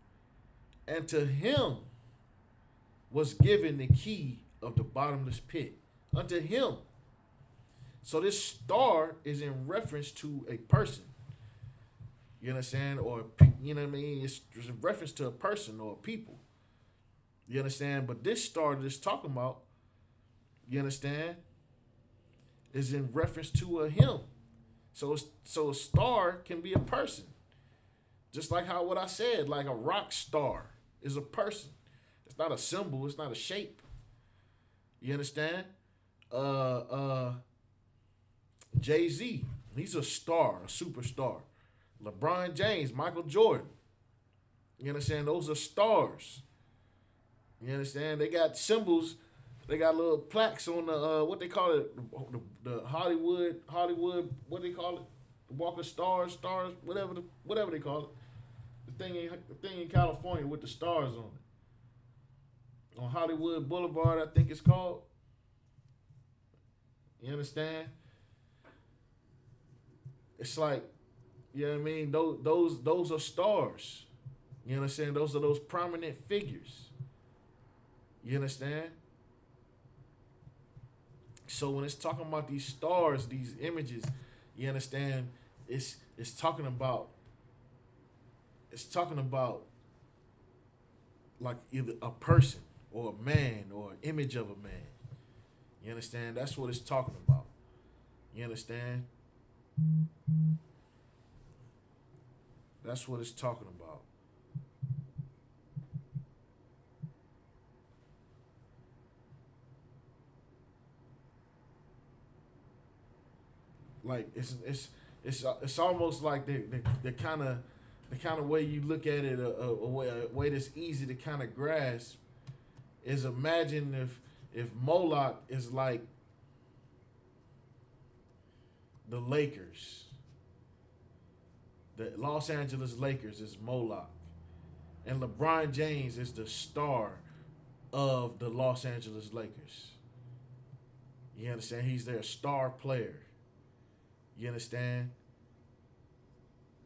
and to him was given the key of the bottomless pit. Unto him. So this star is in reference to a person. You understand? Or, you know what I mean? It's a reference to a person or a people. You understand? But this star that it's talking about, you understand, is in reference to a him. So a star can be a person. Just like how what I said, like a rock star is a person. It's not a symbol. It's not a shape. You understand? Jay-Z, he's a star, a superstar. LeBron James, Michael Jordan. You understand? Those are stars. You understand? They got symbols. They got little plaques on the what they call it, the Hollywood. What do they call it? The Walk of Stars, whatever they call it. The thing in California with the stars on it. On Hollywood Boulevard, I think it's called. You understand? it's like, you know what I mean? Those are stars. You understand? Those are those prominent figures. You understand? So when it's talking about these stars, these images, you understand? It's talking about it's talking about like either a person or a man or an image of a man. You understand? That's what it's talking about. You understand? That's what it's talking about. Like it's almost like the kind of way you look at it, a way that's easy to kind of grasp is imagine if Moloch is like the Lakers, the Los Angeles Lakers is Moloch, and LeBron James is the star of the Los Angeles Lakers. You understand? He's their star player. You understand?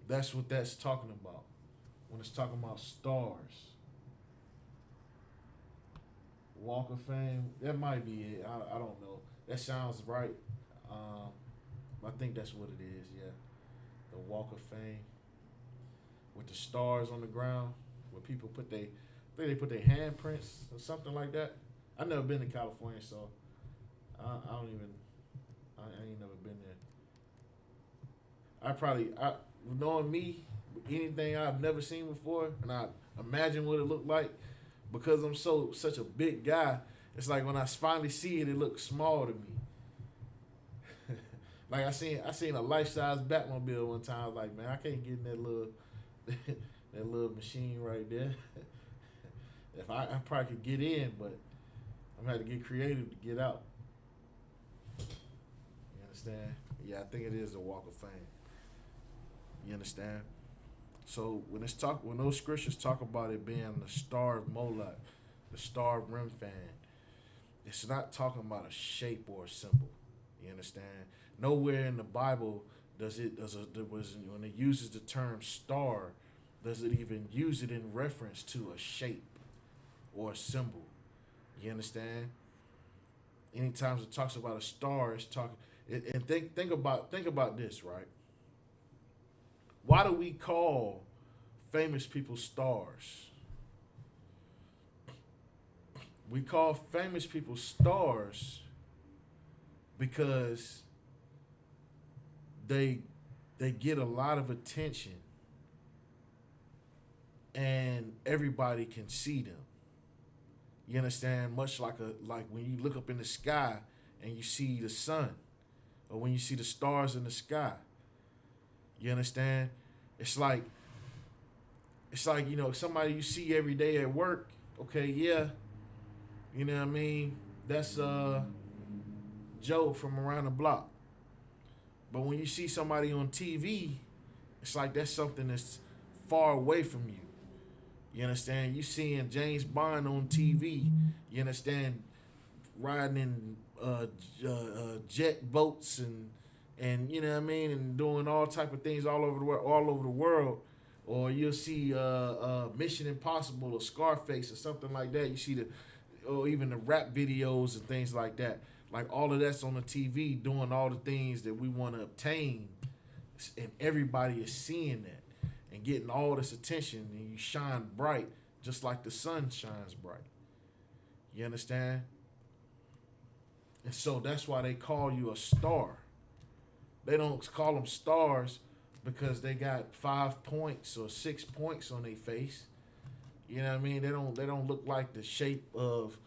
That's what that's talking about when it's talking about stars. Walk of Fame, that might be it. I don't know. That sounds right. Um, I think that's what it is. Yeah, the Walk of Fame with the stars on the ground, where people put they, I think they put their handprints or something like that. I've never been to California, so I don't even. I ain't never been there. I knowing me, anything I've never seen before, and I imagine what it looked like, because I'm such a big guy. It's like when I finally see it, it looks small to me. Like I seen a life size Batmobile one time. I was like, man, I can't get in that little that little machine right there. If I probably could get in, but I'm gonna have to get creative to get out. You understand? Yeah, I think it is the Walk of Fame. You understand? So when those scriptures talk about it being the star of Moloch, the star of Remphan, it's not talking about a shape or a symbol. You understand? Nowhere in the Bible when it uses the term star, does it even use it in reference to a shape or a symbol. You understand? Anytime it talks about a star, it's talking. And think about this, right? Why do we call famous people stars? We call famous people stars because they get a lot of attention and everybody can see them. You understand? Much like when you look up in the sky and you see the sun, or when you see the stars in the sky. You understand? It's like somebody you see every day at work. Okay, yeah, you know what I mean. That's Joe from around the block. But when you see somebody on TV, it's like that's something that's far away from you. You understand? You seeing James Bond on TV. You understand? Riding in jet boats and you know what I mean, and doing all type of things all over the world. Or you'll see Mission Impossible or Scarface or something like that. You see or even the rap videos and things like that. Like all of that's on the TV, doing all the things that we want to obtain, and everybody is seeing that and getting all this attention, and you shine bright just like the sun shines bright. You understand? And so that's why they call you a star. They don't call them stars because they got 5 points or 6 points on their face. You know what I mean? They don't look like the shape of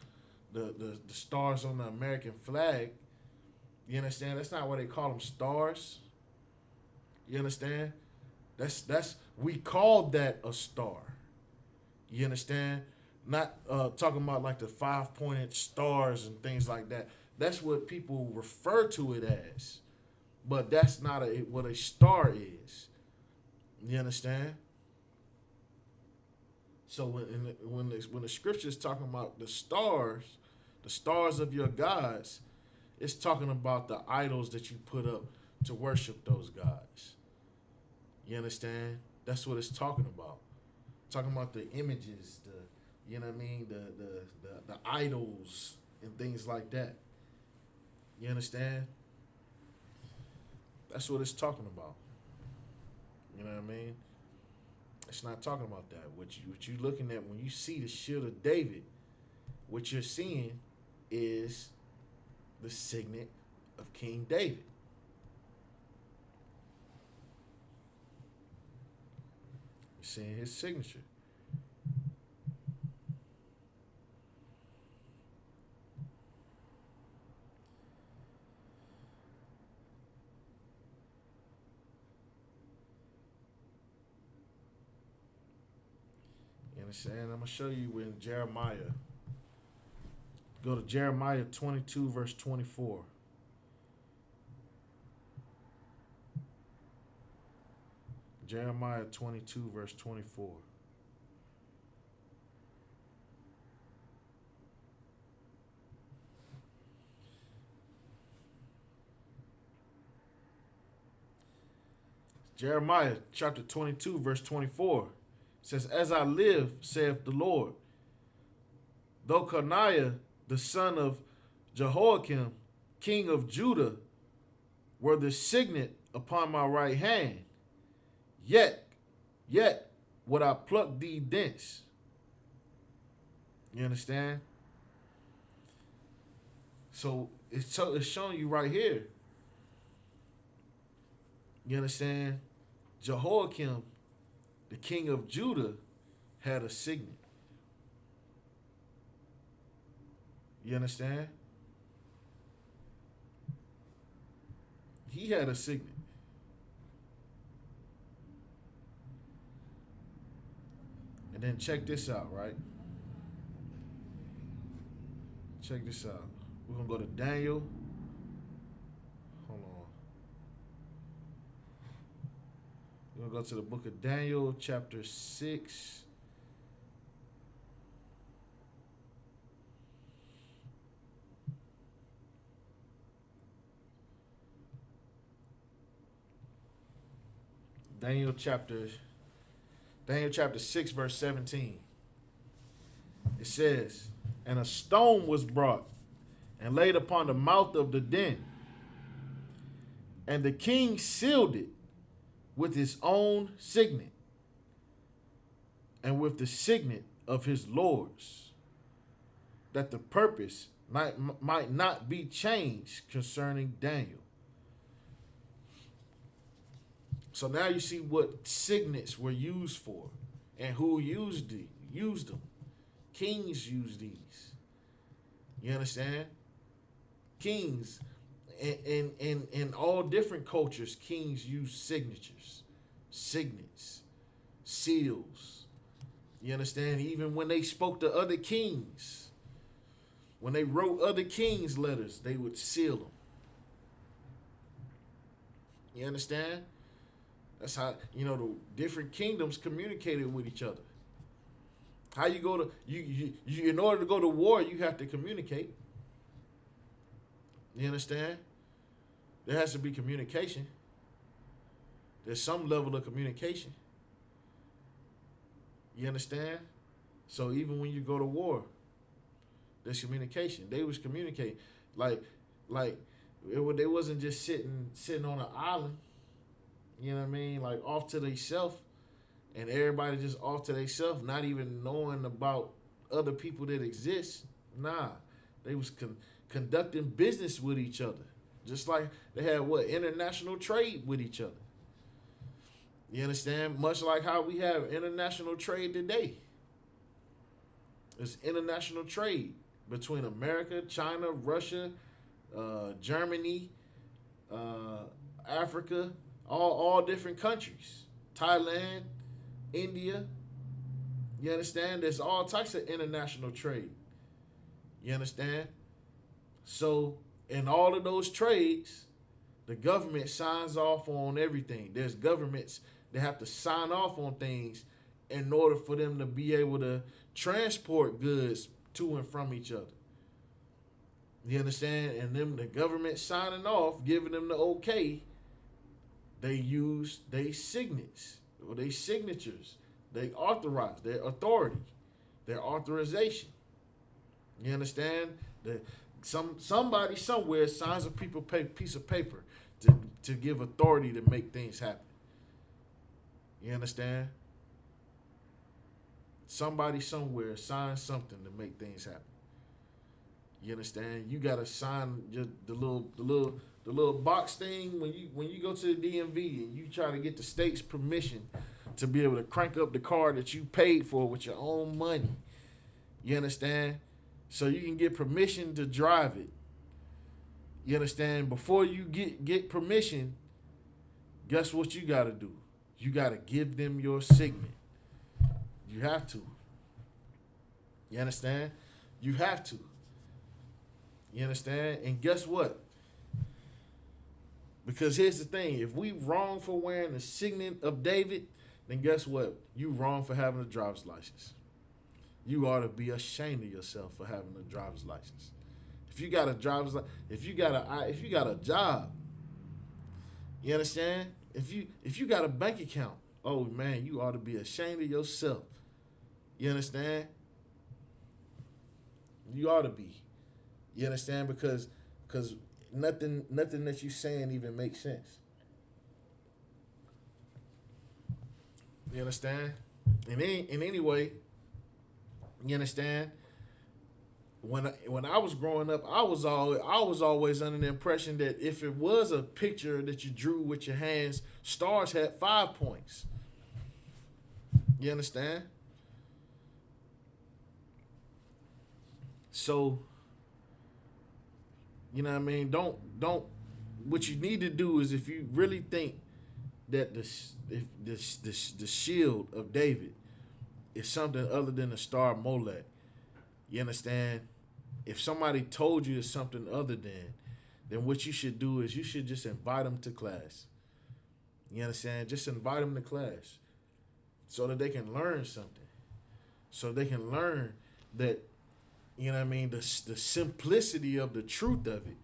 the stars on the American flag. You understand? That's not why they call them stars. You understand? That's we call that a star. You understand? Not talking about like the 5-pointed stars and things like that. That's what people refer to it as. But that's not what a star is. You understand? So when the scripture is talking about the stars of your gods, it's talking about the idols that you put up to worship those gods. You understand? That's what it's talking about. Talking about the images, the you know what I mean, the idols and things like that. You understand? That's what it's talking about. You know what I mean? It's not talking about that. What you looking at when you see the shield of David, what you're seeing is the signet of King David. You're seeing his signature. You understand? I'm gonna show you in Jeremiah. Go to Jeremiah 22, verse 24. Jeremiah 22, verse 24. Jeremiah chapter 22, verse 24 says, As I live, saith the Lord, though Coniah, the son of Jehoiakim, king of Judah, were the signet upon my right hand, yet would I pluck thee thence. You understand? So it's showing you right here. You understand? Jehoiakim, the king of Judah, had a signet. You understand? He had a signet. And then check this out, right? Check this out. We're going to go to Daniel. Hold on. We're going to go to the book of Daniel, chapter 6. Daniel chapter 6, verse 17. It says, And a stone was brought and laid upon the mouth of the den, and the king sealed it with his own signet and with the signet of his lords, that the purpose might not be changed concerning Daniel. So now you see what signets were used for and who used them. Kings used these. You understand? Kings in all different cultures, kings use signatures, signets, seals. You understand? Even when they spoke to other kings, when they wrote other kings' letters, they would seal them. You understand? That's how, the different kingdoms communicated with each other. How you go to you in order to go to war, you have to communicate. You understand? There has to be communication. There's some level of communication. You understand? So even when you go to war, there's communication. They was communicating. They wasn't just sitting on an island. You know what I mean? Like off to themselves, and everybody just off to themselves, not even knowing about other people that exist. Nah, they was conducting business with each other, just like they had international trade with each other. You understand? Much like how we have international trade today. It's international trade between America, China, Russia, Germany, Africa. All different countries. Thailand, India. You understand? There's all types of international trade. You understand? So in all of those trades, the government signs off on everything. There's governments that have to sign off on things in order for them to be able to transport goods to and from each other. You understand? And then the government signing off, giving them the okay, they use their signets or their signatures. They authorize their authority, their authorization. You understand? The, somebody somewhere signs a piece of paper to give authority to make things happen. You understand? Somebody somewhere signs something to make things happen. You understand? You gotta sign just the little box thing when you go to the DMV and you try to get the state's permission to be able to crank up the car that you paid for with your own money. You understand? So you can get permission to drive it. You understand? Before you get permission, guess what you gotta do? You gotta give them your signet. You have to. You understand? You have to. You understand? And guess what? Because here's the thing. If we wrong for wearing the signet of David, then guess what? You wrong for having a driver's license. You ought to be ashamed of yourself for having a driver's license. If you got a driver's license, if you got a job, you understand? If you got a bank account, oh man, you ought to be ashamed of yourself. You understand? You ought to be. You understand? Because nothing that you saying even makes sense. You understand? And anyway, you understand? When I was growing up, I was always under the impression that if it was a picture that you drew with your hands, stars had 5 points. You understand? So, you know what I mean? Don't. What you need to do is, if you really think that the shield of David is something other than the star Molech, you understand? If somebody told you it's something other than, then what you should do is you should just invite them to class. You understand? Just invite them to class so that they can learn something. So they can learn that, you know what I mean, the simplicity of the truth of it.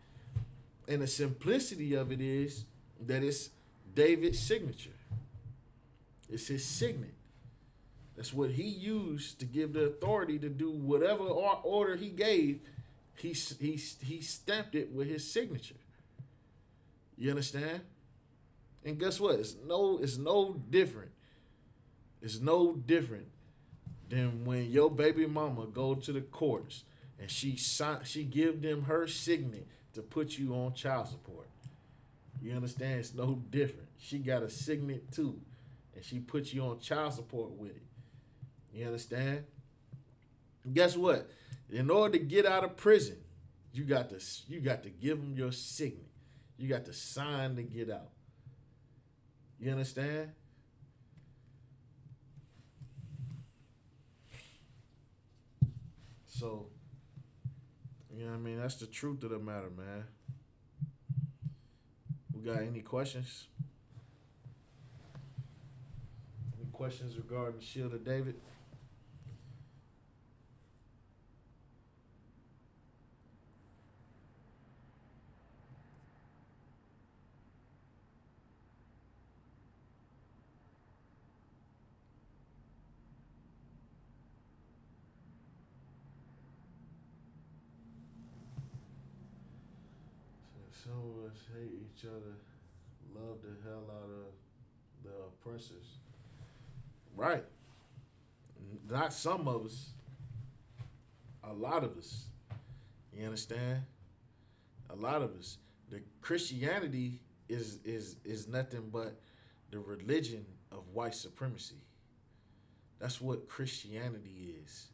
And the simplicity of it is that it's David's signature. It's his signet. That's what he used to give the authority to do whatever order he gave. He stamped it with his signature. You understand? And guess what? It's no different. It's no different than when your baby mama go to the courts and she give them her signet to put you on child support. You understand? It's no different. She got a signet too, and she put you on child support with it. You understand? Guess what? In order to get out of prison, you got to give them your signet. You got to sign to get out. You understand? So, you know what I mean? That's the truth of the matter, man. We got any questions? Any questions regarding the Shield of David? Some of us hate each other, love the hell out of the oppressors. Right. Not some of us. A lot of us. You understand? A lot of us. The Christianity is nothing but the religion of white supremacy. That's what Christianity is.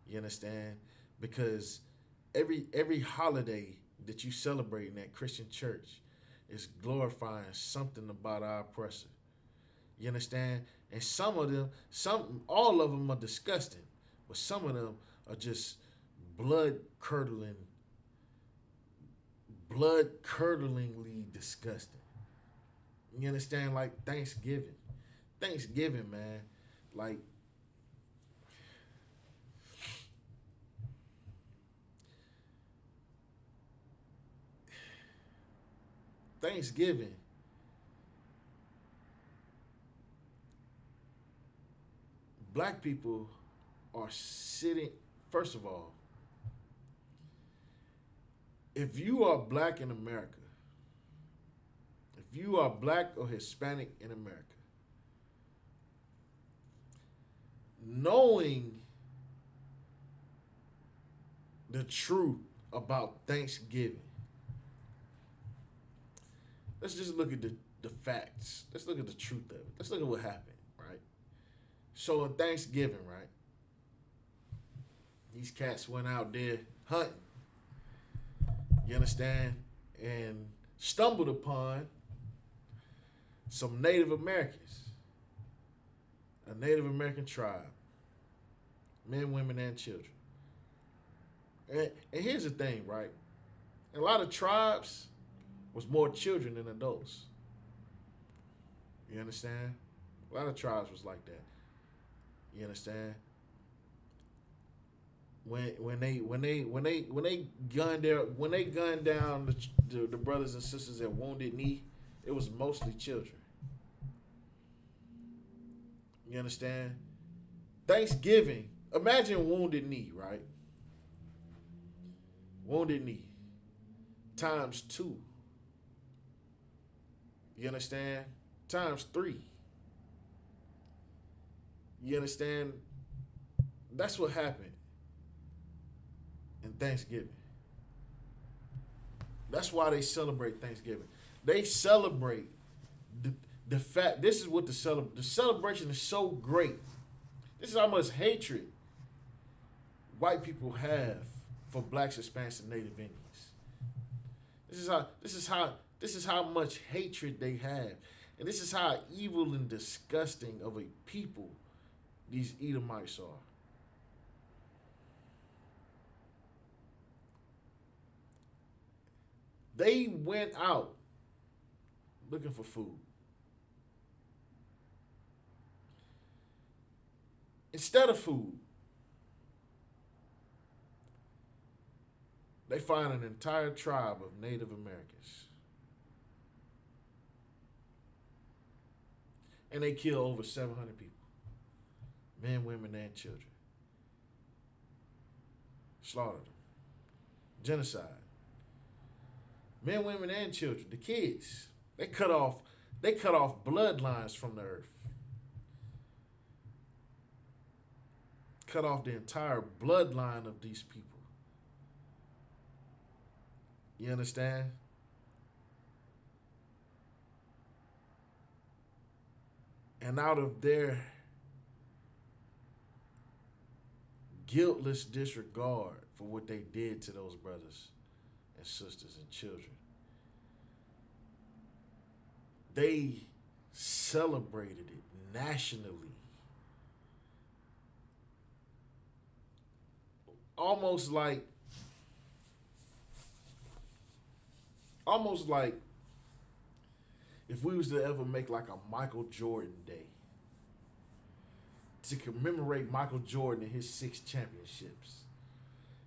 You understand? Because every holiday that you celebrate in that Christian church is glorifying something about our oppressor. You understand? And all of them are disgusting, but some of them are just blood-curdlingly disgusting. You understand? Like Thanksgiving. Thanksgiving, man. Like, Thanksgiving black people are sitting. First of all, if you are black in America, if you are black or Hispanic in America, knowing the truth about Thanksgiving, let's just look at the facts. Let's look at the truth of it. Let's look at what happened, right? So on Thanksgiving, right, these cats went out there hunting. You understand? And stumbled upon some Native Americans, a Native American tribe, men, women, and children. And here's the thing, right? A lot of tribes was more children than adults. You understand? A lot of tribes was like that. You understand? When they gunned down the brothers and sisters at Wounded Knee, it was mostly children. You understand? Thanksgiving. Imagine Wounded Knee, right? Wounded Knee times 2. You understand? Times 3. You understand? That's what happened in Thanksgiving. That's why they celebrate Thanksgiving. They celebrate the fact. This is what the celebration is so great. This is how much hatred white people have for blacks, Hispanics, and Native Indians. This is how much hatred they have. And this is how evil and disgusting of a people these Edomites are. They went out looking for food. Instead of food, they find an entire tribe of Native Americans. And they kill over 700 people. Men, women, and children. Slaughtered them. Genocide. Men, women, and children. The kids. They cut off bloodlines from the earth. Cut off the entire bloodline of these people. You understand? And out of their guiltless disregard for what they did to those brothers and sisters and children, they celebrated it nationally. Almost like if we was to ever make like a Michael Jordan Day to commemorate Michael Jordan and his 6 championships.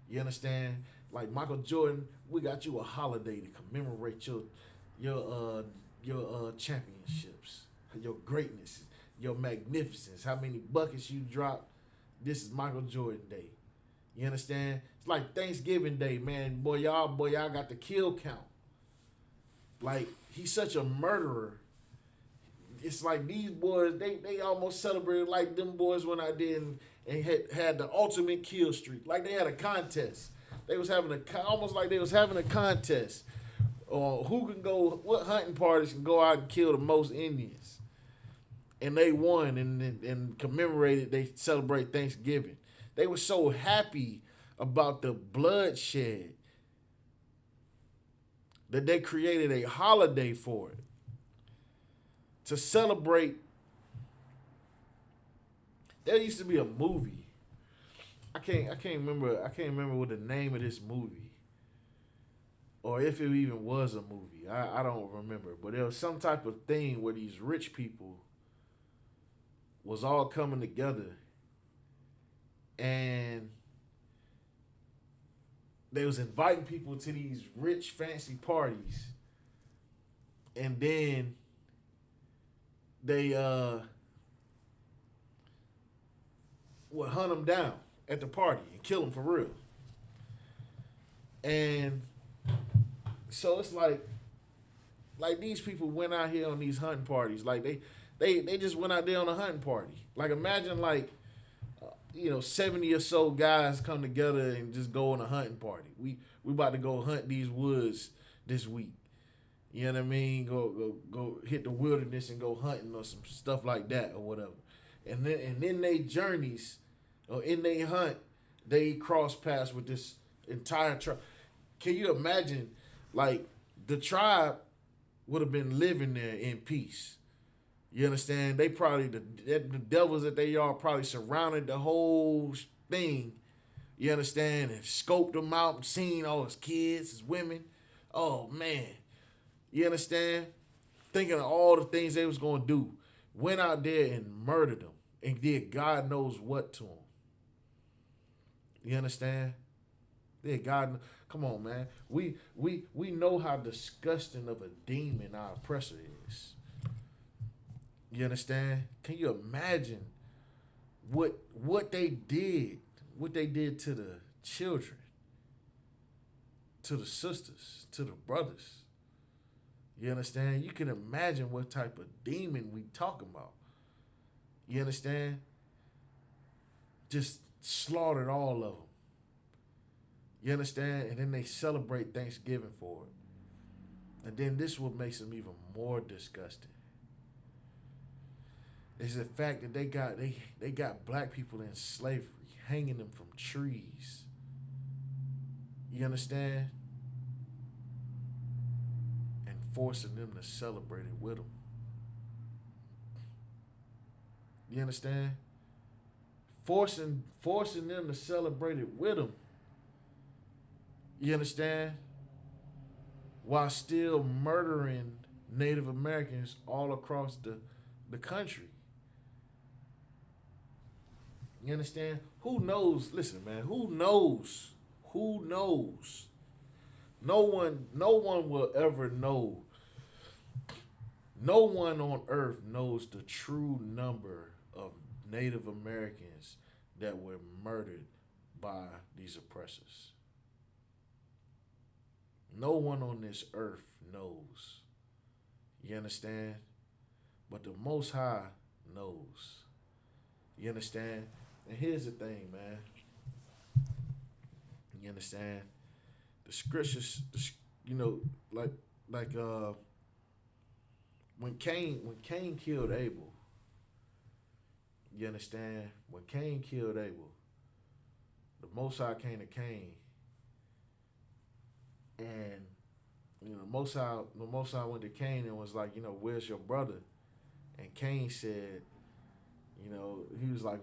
You understand? Like Michael Jordan, we got you a holiday to commemorate your championships, your greatness, your magnificence, how many buckets you dropped. This is Michael Jordan Day. You understand? It's like Thanksgiving Day, man. Boy, y'all got the kill count. Like, he's such a murderer. It's like these boys, they almost celebrated like them boys when I did and had the ultimate kill streak. Like they had a contest. They was having almost like they was having a contest. Who can go, what hunting parties can go out and kill the most Indians. And they won and commemorated, they celebrate Thanksgiving. They were so happy about the bloodshed that they created a holiday for it to celebrate. There used to be a movie. I can't remember what the name of this movie, or if it even was a movie. I don't remember, but there was some type of thing where these rich people was all coming together and they was inviting people to these rich, fancy parties. And then they would hunt them down at the party and kill them for real. And so it's like these people went out here on these hunting parties. Like they just went out there on a hunting party. Like imagine 70 or so guys come together and just go on a hunting party. We about to go hunt these woods this week. You know what I mean? Go hit the wilderness and go hunting or some stuff like that or whatever. And then they journeys or in they hunt, they cross paths with this entire tribe. Can you imagine, like, the tribe would have been living there in peace. You understand? They probably, the devils that they are probably surrounded the whole thing. You understand? And scoped them out and seen all his kids, his women. Oh, man. You understand? Thinking of all the things they was going to do. Went out there and murdered them. And did God knows what to them. You understand? Did God... Come on, man. We know how disgusting of a demon our oppressor is. You understand? Can you imagine what they did? What they did to the children, to the sisters, to the brothers. You understand? You can imagine what type of demon we talking about. You understand? Just slaughtered all of them. You understand? And then they celebrate Thanksgiving for it. And then this what makes them even more disgusting. Is the fact that they got black people in slavery, hanging them from trees. You understand? And forcing them to celebrate it with them. You understand? Forcing them to celebrate it with them. You understand? While still murdering Native Americans all across the country. You understand? Who knows? Listen, man, who knows? Who knows? No one will ever know. No one on earth knows the true number of Native Americans that were murdered by these oppressors. No one on this earth knows. You understand? But the Most High knows. You understand? And here's the thing, man. You understand? The scriptures, when Cain killed Abel, you understand? When Cain killed Abel, the Most High came to Cain, and the Most High went to Cain and was like, where's your brother? And Cain said, he was like,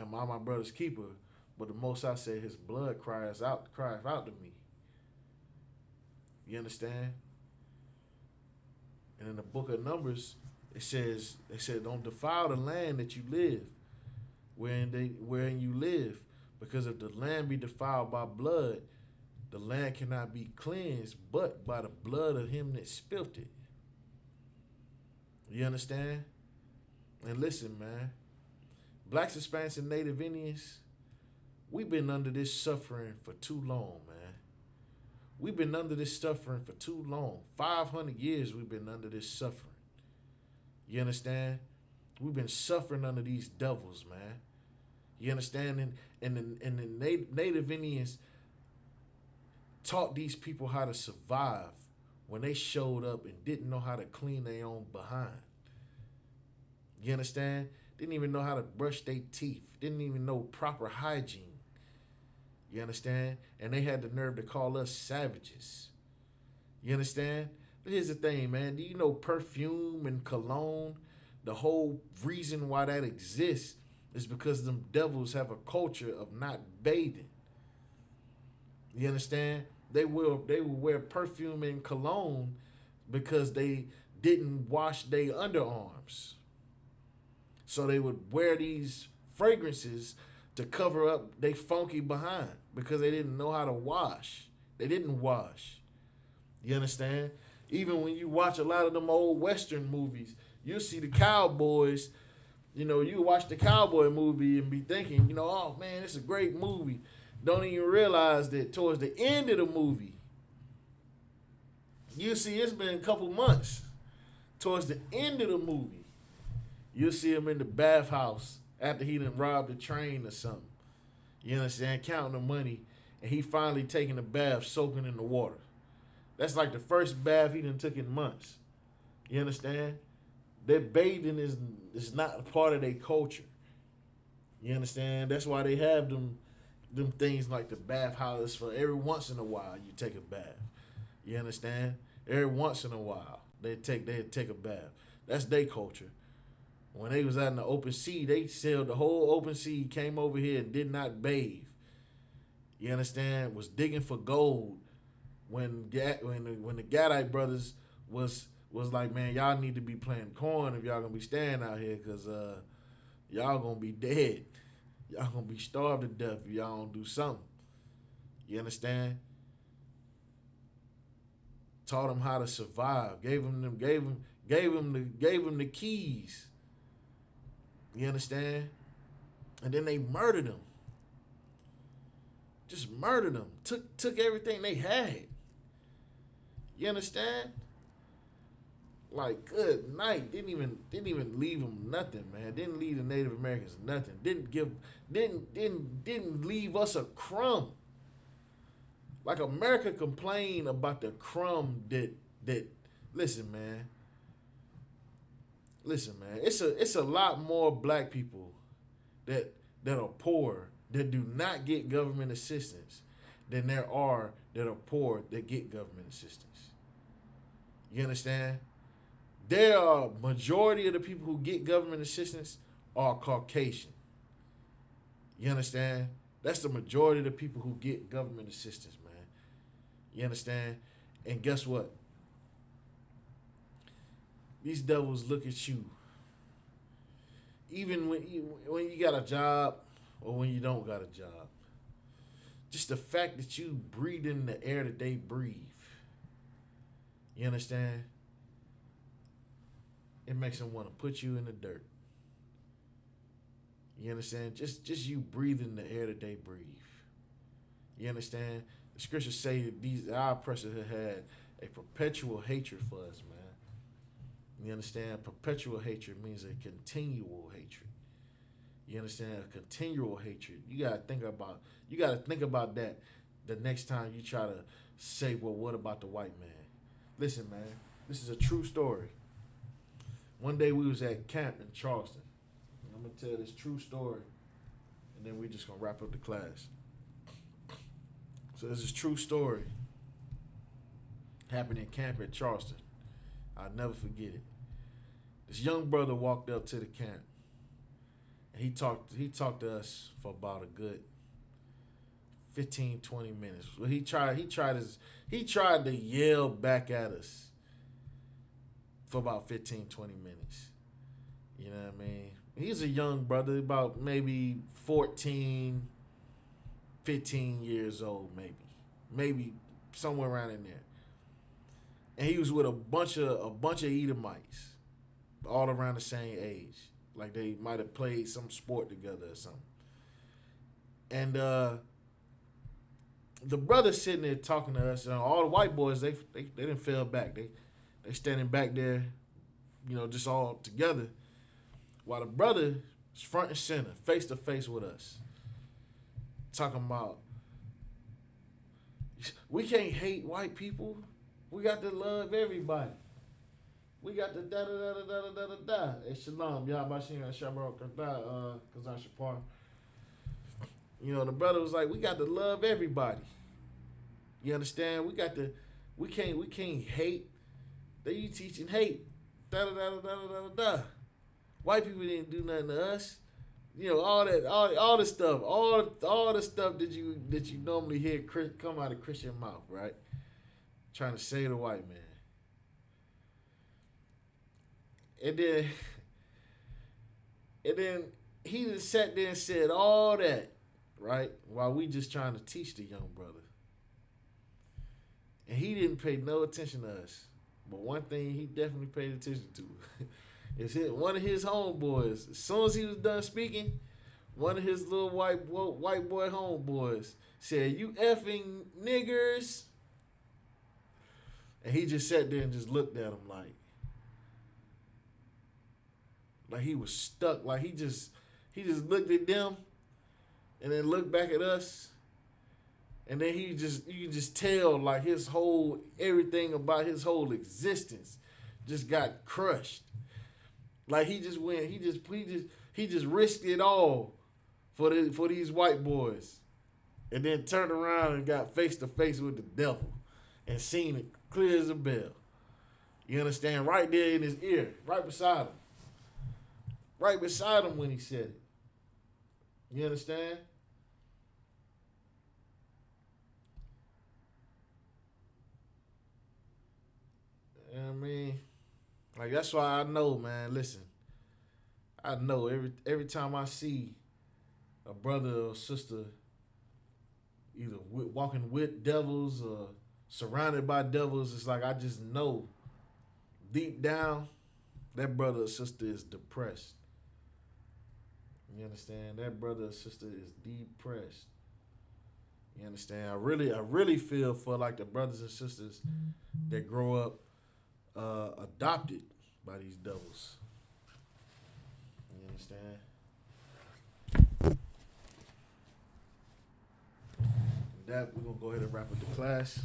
am I my brother's keeper? But the Most High said his blood cries out to me. You understand? And in the book of Numbers, they said, don't defile the land that you live, wherein you live, because if the land be defiled by blood, the land cannot be cleansed but by the blood of him that spilt it. You understand? And listen, man, Blacks, Hispanics, and Native Indians, we've been under this suffering for too long, man. We've been under this suffering for too long. 500 years we've been under this suffering. You understand? We've been suffering under these devils, man. You understand? And the Native Indians taught these people how to survive when they showed up and didn't know how to clean their own behind. You understand? Didn't even know how to brush their teeth. Didn't even know proper hygiene. You understand? And they had the nerve to call us savages. You understand? But here's the thing, man. Do you know perfume and cologne? The whole reason why that exists is because them devils have a culture of not bathing. You understand? They will wear perfume and cologne because they didn't wash their underarms. So they would wear these fragrances to cover up their funky behind because they didn't know how to wash. They didn't wash. You understand? Even when you watch a lot of them old Western movies, you'll see the cowboys, You watch the cowboy movie and be thinking, oh man, it's a great movie. Don't even realize that towards the end of the movie, you see it's been a couple months. Towards the end of the movie, you'll see him in the bathhouse after he done robbed the train or something. You understand? Counting the money, and he finally taking a bath, soaking in the water. That's like the first bath he done took in months. You understand? That bathing is not a part of their culture. You understand? That's why they have them things like the bathhouse for every once in a while you take a bath. You understand? Every once in a while they'd take a bath. That's their culture. When they was out in the open sea, they sailed the whole open sea, came over here and did not bathe. You understand? Was digging for gold when the Gaddite brothers was like, man, y'all need to be playing corn if y'all gonna be staying out here, cause y'all gonna be dead. Y'all gonna be starved to death if y'all don't do something. You understand? Taught them how to survive. Gave them the keys. You understand? And then they murdered them. Just murdered them. Took everything they had. You understand? Like, good night. Didn't even leave them nothing, man. Didn't leave the Native Americans nothing. Didn't leave us a crumb. Like, America complained about the crumb that listen, man. It's a lot more black people that are poor that do not get government assistance than there are that are poor that get government assistance. You understand? There are majority of the people who get government assistance are Caucasian. You understand? That's the majority of the people who get government assistance, man. You understand? And guess what? These devils look at you. Even when you got a job or when you don't got a job. Just the fact that you breathe in the air that they breathe. You understand? It makes them want to put you in the dirt. You understand? Just you breathing the air that they breathe. You understand? The scriptures say that our oppressors have had a perpetual hatred for us, man. You understand? Perpetual hatred means a continual hatred. You understand? A continual hatred. You gotta think about that the next time you try to say, well, what about the white man? Listen, man, this is a true story. One day we was at camp in Charleston. And I'm gonna tell this true story, and then we're just gonna wrap up the class. So this is a true story. Happened in camp at Charleston. I'll never forget it. This young brother walked up to the camp, and he talked to us for about a good 15, 20 minutes. Well, he tried to yell back at us for about 15, 20 minutes. You know what I mean? He's a young brother, about maybe 14, 15 years old, maybe somewhere around in there. And he was with a bunch of Edomites, all around the same age. Like they might have played some sport together or something. And the brother sitting there talking to us, and all the white boys, they didn't fell back. They standing back there, just all together, while the brother is front and center, face to face with us, talking about, we can't hate white people. We got to love everybody. We got to da-da-da-da-da-da-da-da. Hey, shalom. Yahbashim Shabbat Kazan Shapar. The brother was like, we got to love everybody. You understand? We can't hate. You teaching hate. Da-da-da-da-da-da-da. White people didn't do nothing to us. All the stuff. All the stuff that you normally hear come out of Christian mouth, right? Trying to say the white man. And then he just sat there and said all that, right? While we just trying to teach the young brother. And he didn't pay no attention to us. But one thing he definitely paid attention to. It's one of his homeboys. As soon as he was done speaking, one of his little white boy homeboys said, "You effing niggers," and he just sat there and just looked at him like he was stuck. Like he just looked at them and then looked back at us. And then you can just tell like his whole, everything about his whole existence just got crushed. Like he just risked it all for these white boys. And then turned around and got face to face with the devil and seen it clear as a bell. You understand? Right there in his ear, right beside him. Right beside him when he said it. You understand? You know what I mean? Like that's why I know, man. Listen, I know every time I see a brother or sister either walking with devils or surrounded by devils, it's like I just know deep down that brother or sister is depressed. You understand? That brother or sister is depressed. You understand? I really feel for like the brothers and sisters that grow up adopted by these devils. You understand? That we're gonna go ahead and wrap up the class.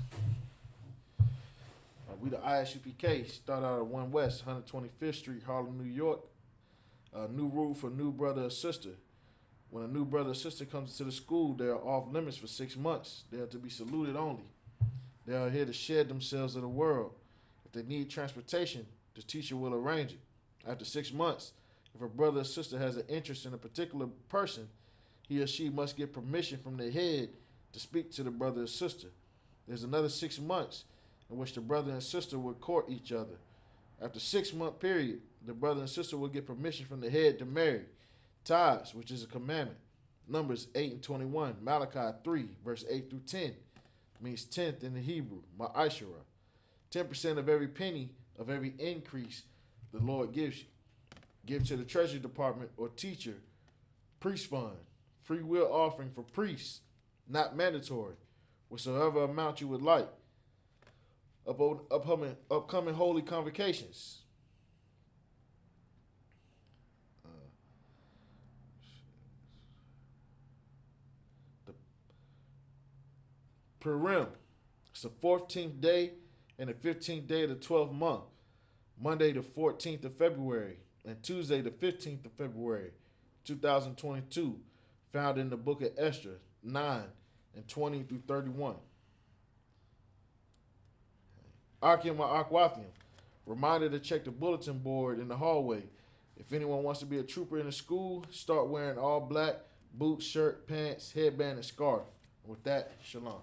We the Isupk start out at 1 West, 125th Street, Harlem, New York. New rule for new brother or sister. When a new brother or sister comes into the school, they are off limits for 6 months. They are to be saluted only. They are here to shed themselves of the world. If they need transportation, the teacher will arrange it. After 6 months, if a brother or sister has an interest in a particular person, he or she must get permission from the head to speak to the brother or sister. There's another 6 months in which the brother and sister will court each other. After 6-month period, the brother and sister will get permission from the head to marry. Tithes, which is a commandment. Numbers 8 and 21. Malachi 3, verse 8 through 10. Means tenth in the Hebrew. Ma'ashara. 10% of every penny of every increase the Lord gives you. Give to the treasury department or teacher. Priest fund. Free will offering for priests. Not mandatory. Whatsoever amount you would like. Upcoming holy convocations. The Purim. It's the 14th day and the 15th day of the 12th month. Monday the 14th of February and Tuesday the 15th of February, 2022. Found in the book of Esther 9 and 20 through 31. Akim or Akwathium. Reminder to check the bulletin board in the hallway. If anyone wants to be a trooper in the school, start wearing all black, boots, shirt, pants, headband, and scarf. With that, shalom.